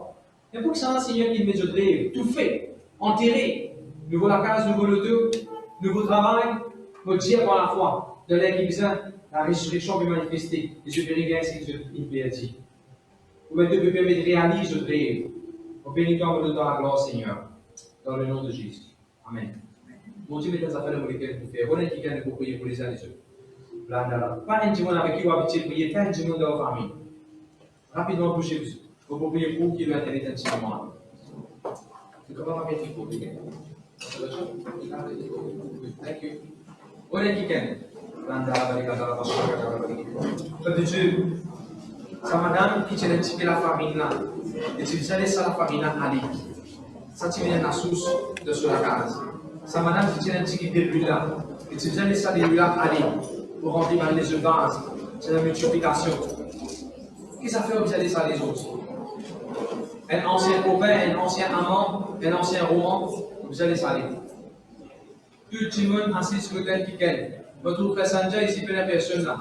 Il y a beaucoup de gens, Seigneur, qui met de rêve, tout fait, enterré. Nouveau la case, nouveau le deux, nouveau travail, nous dire par la foi, de l'air qui besoin, la résurrection peut manifester, et je vais regarder ce que je vais dire. Vous mettez de permettre de réaliser le rêve. Au bénissant de dans la gloire, Seigneur, dans le nom de Jésus. Amen. Mon Dieu, mettez les affaires pour lesquelles vous faites. René qui gagne pour prier pour les uns et les autres. Pas un monde avec qui vous habitez prier, pas un monde dans votre famille. Rapidement, bougez-vous. Vous pouvez prier pour qui veut internet un petit moment. C'est comment on va mettre pour prier. Thank you. René qui gagne. Père de Dieu, sa madame qui tient un petit peu la famille là, et tu veux laisser la famille là aller. Ça, tu viens de la source de sur la case. Sa madame qui tient un petit peu de lui là, et tu veux laisser les lui là aller pour remplir les vases. C'est la multiplication. Qu'est-ce que ça fait vous allez ça les autres? Un ancien copain, un ancien amant, un ancien roman, vous allez ça aller. Tout le monde assis sur le tel qui gagne. Votre frère Sanjay, ici, il y a personne là.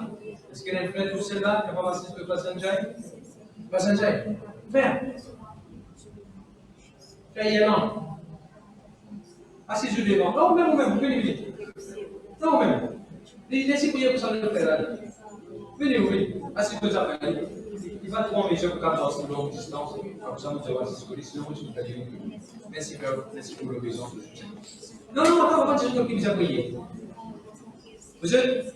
Est-ce qu'il y a un frère tout seul là qui va passer sur le frère Sanjay? Frère Sanjay, frère. Frère Yélan. Assis sur le devant. Non, même, venez venir. Non, même. Laissez prier pour ça le frère là. Venez, oui. Assis sur le devant. Il va trouver un méchant pour 14 longue distance. Comme ça, nous allons assister sur les sinon, je ne peux pas dire. Merci, frère. Merci pour l'obéissance. Non, attends, c'est juste qui vous a prié. Vous êtes.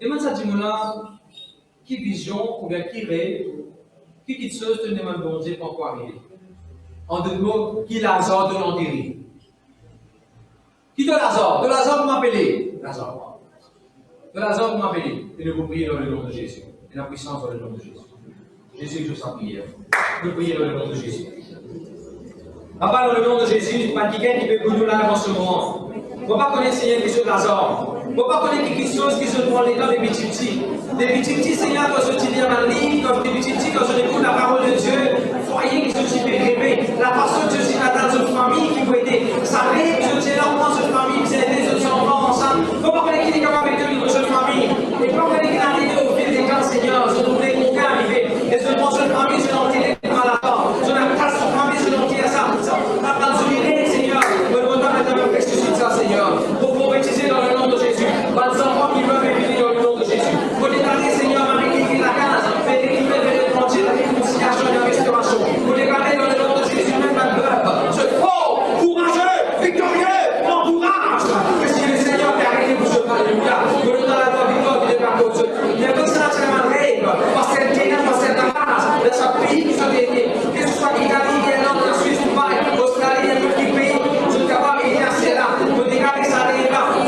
Demande ça, dis-moi, qui vision, ou bien qui rêve, qui chose te demande bon Dieu pour quoi arriver. En deux mots, qui Lazare de l'enterrer. Qui de Lazare? De Lazare, vous m'appelez. Lazare. De Lazare, vous m'appelez. Et nous vous priez dans le nom de Jésus. Et la puissance dans le nom de Jésus. Jésus, je sens prière. Nous prions dans le nom de Jésus. Papa, dans le nom de Jésus, pas quelqu'un qui peut nous là en ce moment. On ne va pas connaître Seigneur qui se Lazare. On ne va pas connaître quelque chose qui se prend les temps des petits. Des petits, Seigneur, quand je dis dans la ligne, comme des petits, quand je écoute la parole de Dieu, foyer qui se dit rêver, la façon de Dieu dans notre famille qui peut aider. Ça rêve, je dis là, dans notre famille, vous aider les autres enfants ensemble. Il ne faut pas connaître qui est capable de dans notre famille. Et pas connaître qui est arrivé au fil des temps, Seigneur. Je trouve qu'on peut arriver. Et je pense que notre famille, c'est l'enterré par la part. Je n'ai pas de famille, c'est l'enterré ça. La place de l'idée, Seigneur. Je ne veux pas mettre un texte sur ça, Seigneur. Pour prophétiser dans le nom de Jésus. Pas de enfants qui veulent venir dans le nom de Jésus. Pour déclarer, Seigneur, Marie qui est la case. Faites équiper de l'étranger, la réconciliation et la restauration. Pour déclarer dans le nom de Jésus, même la peur. Ce fort, courageux, victorieux, encourage. Que si le Seigneur t'a arrêté pour ce alléluia. Que nous dans la gloire victoire qui est par contre. Il y a comme ça, c'est la règle. Parce qu'elle ténèbre, parce qu'elle t'amasse. De chaque pays qui se dédie. Que ce soit l'Italie, l'Irlande, la Suisse, Dubaï, l'Australie, n'importe quel pays. Je suis capable de dire c'est là. Pour déclarer ça là.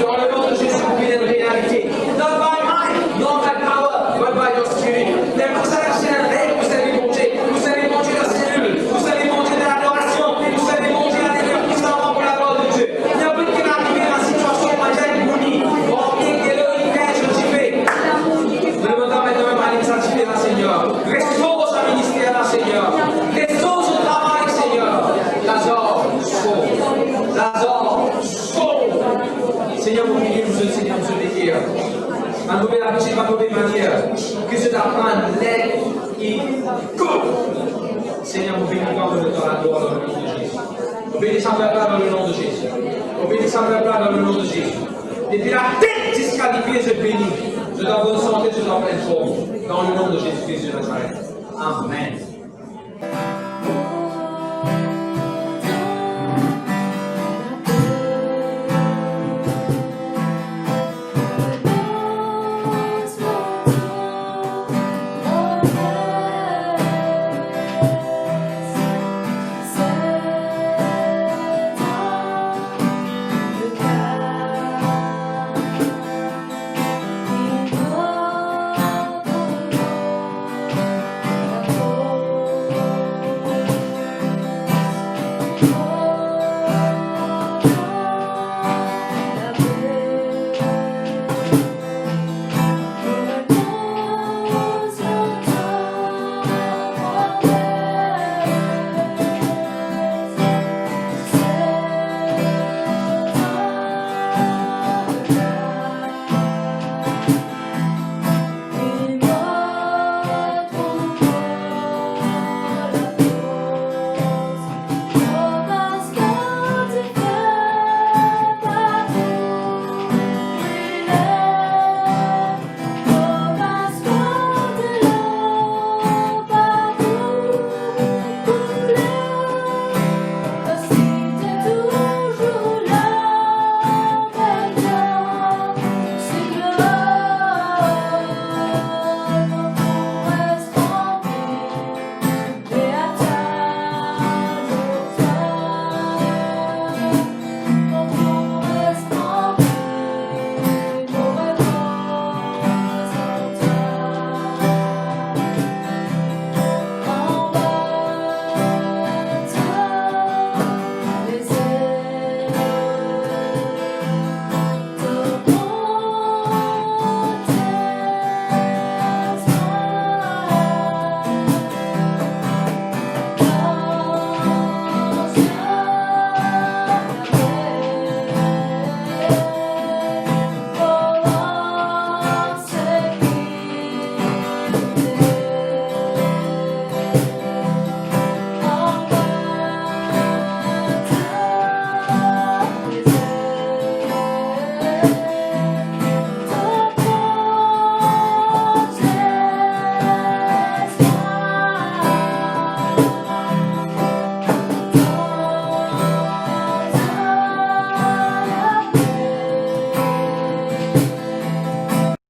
Dans le nom de Jésus, pour qu'il y ait une réalité. Not by might, not by power, but by your spirit. Mais vous savez, c'est un rêve, vous savez monter. Vous savez monter la cellule. Vous savez monter de l'adoration. Vous savez monter la délivrance puissamment pour la gloire de Dieu. Il y a beaucoup qui est arrivé à la situation majeure et bonnie. Oh, bien que le week-end, je t'y fais. Je demande maintenant même à l'initiative là, Seigneur. Restaure sa ministère là, Seigneur. Restaure son travail, Seigneur. Lazare, sauve. Lazare, sauve. Seigneur, vous priez, vous êtes Seigneur, vous êtes hier. Ma mauvaise habitude, ma mauvaise manière. Que je t'apprenne l'aide et go. Seigneur, vous bénissez dans le temps la gloire dans le nom de Jésus. Vous bénissez en peuple dans le nom de Jésus. Vous bénissez en peuple dans le nom de Jésus. Depuis la tête disqualifiée, je bénis. Je dois bonne santé, je dois pleine forme. Dans le nom de Jésus-Christ de Nazareth. Amen.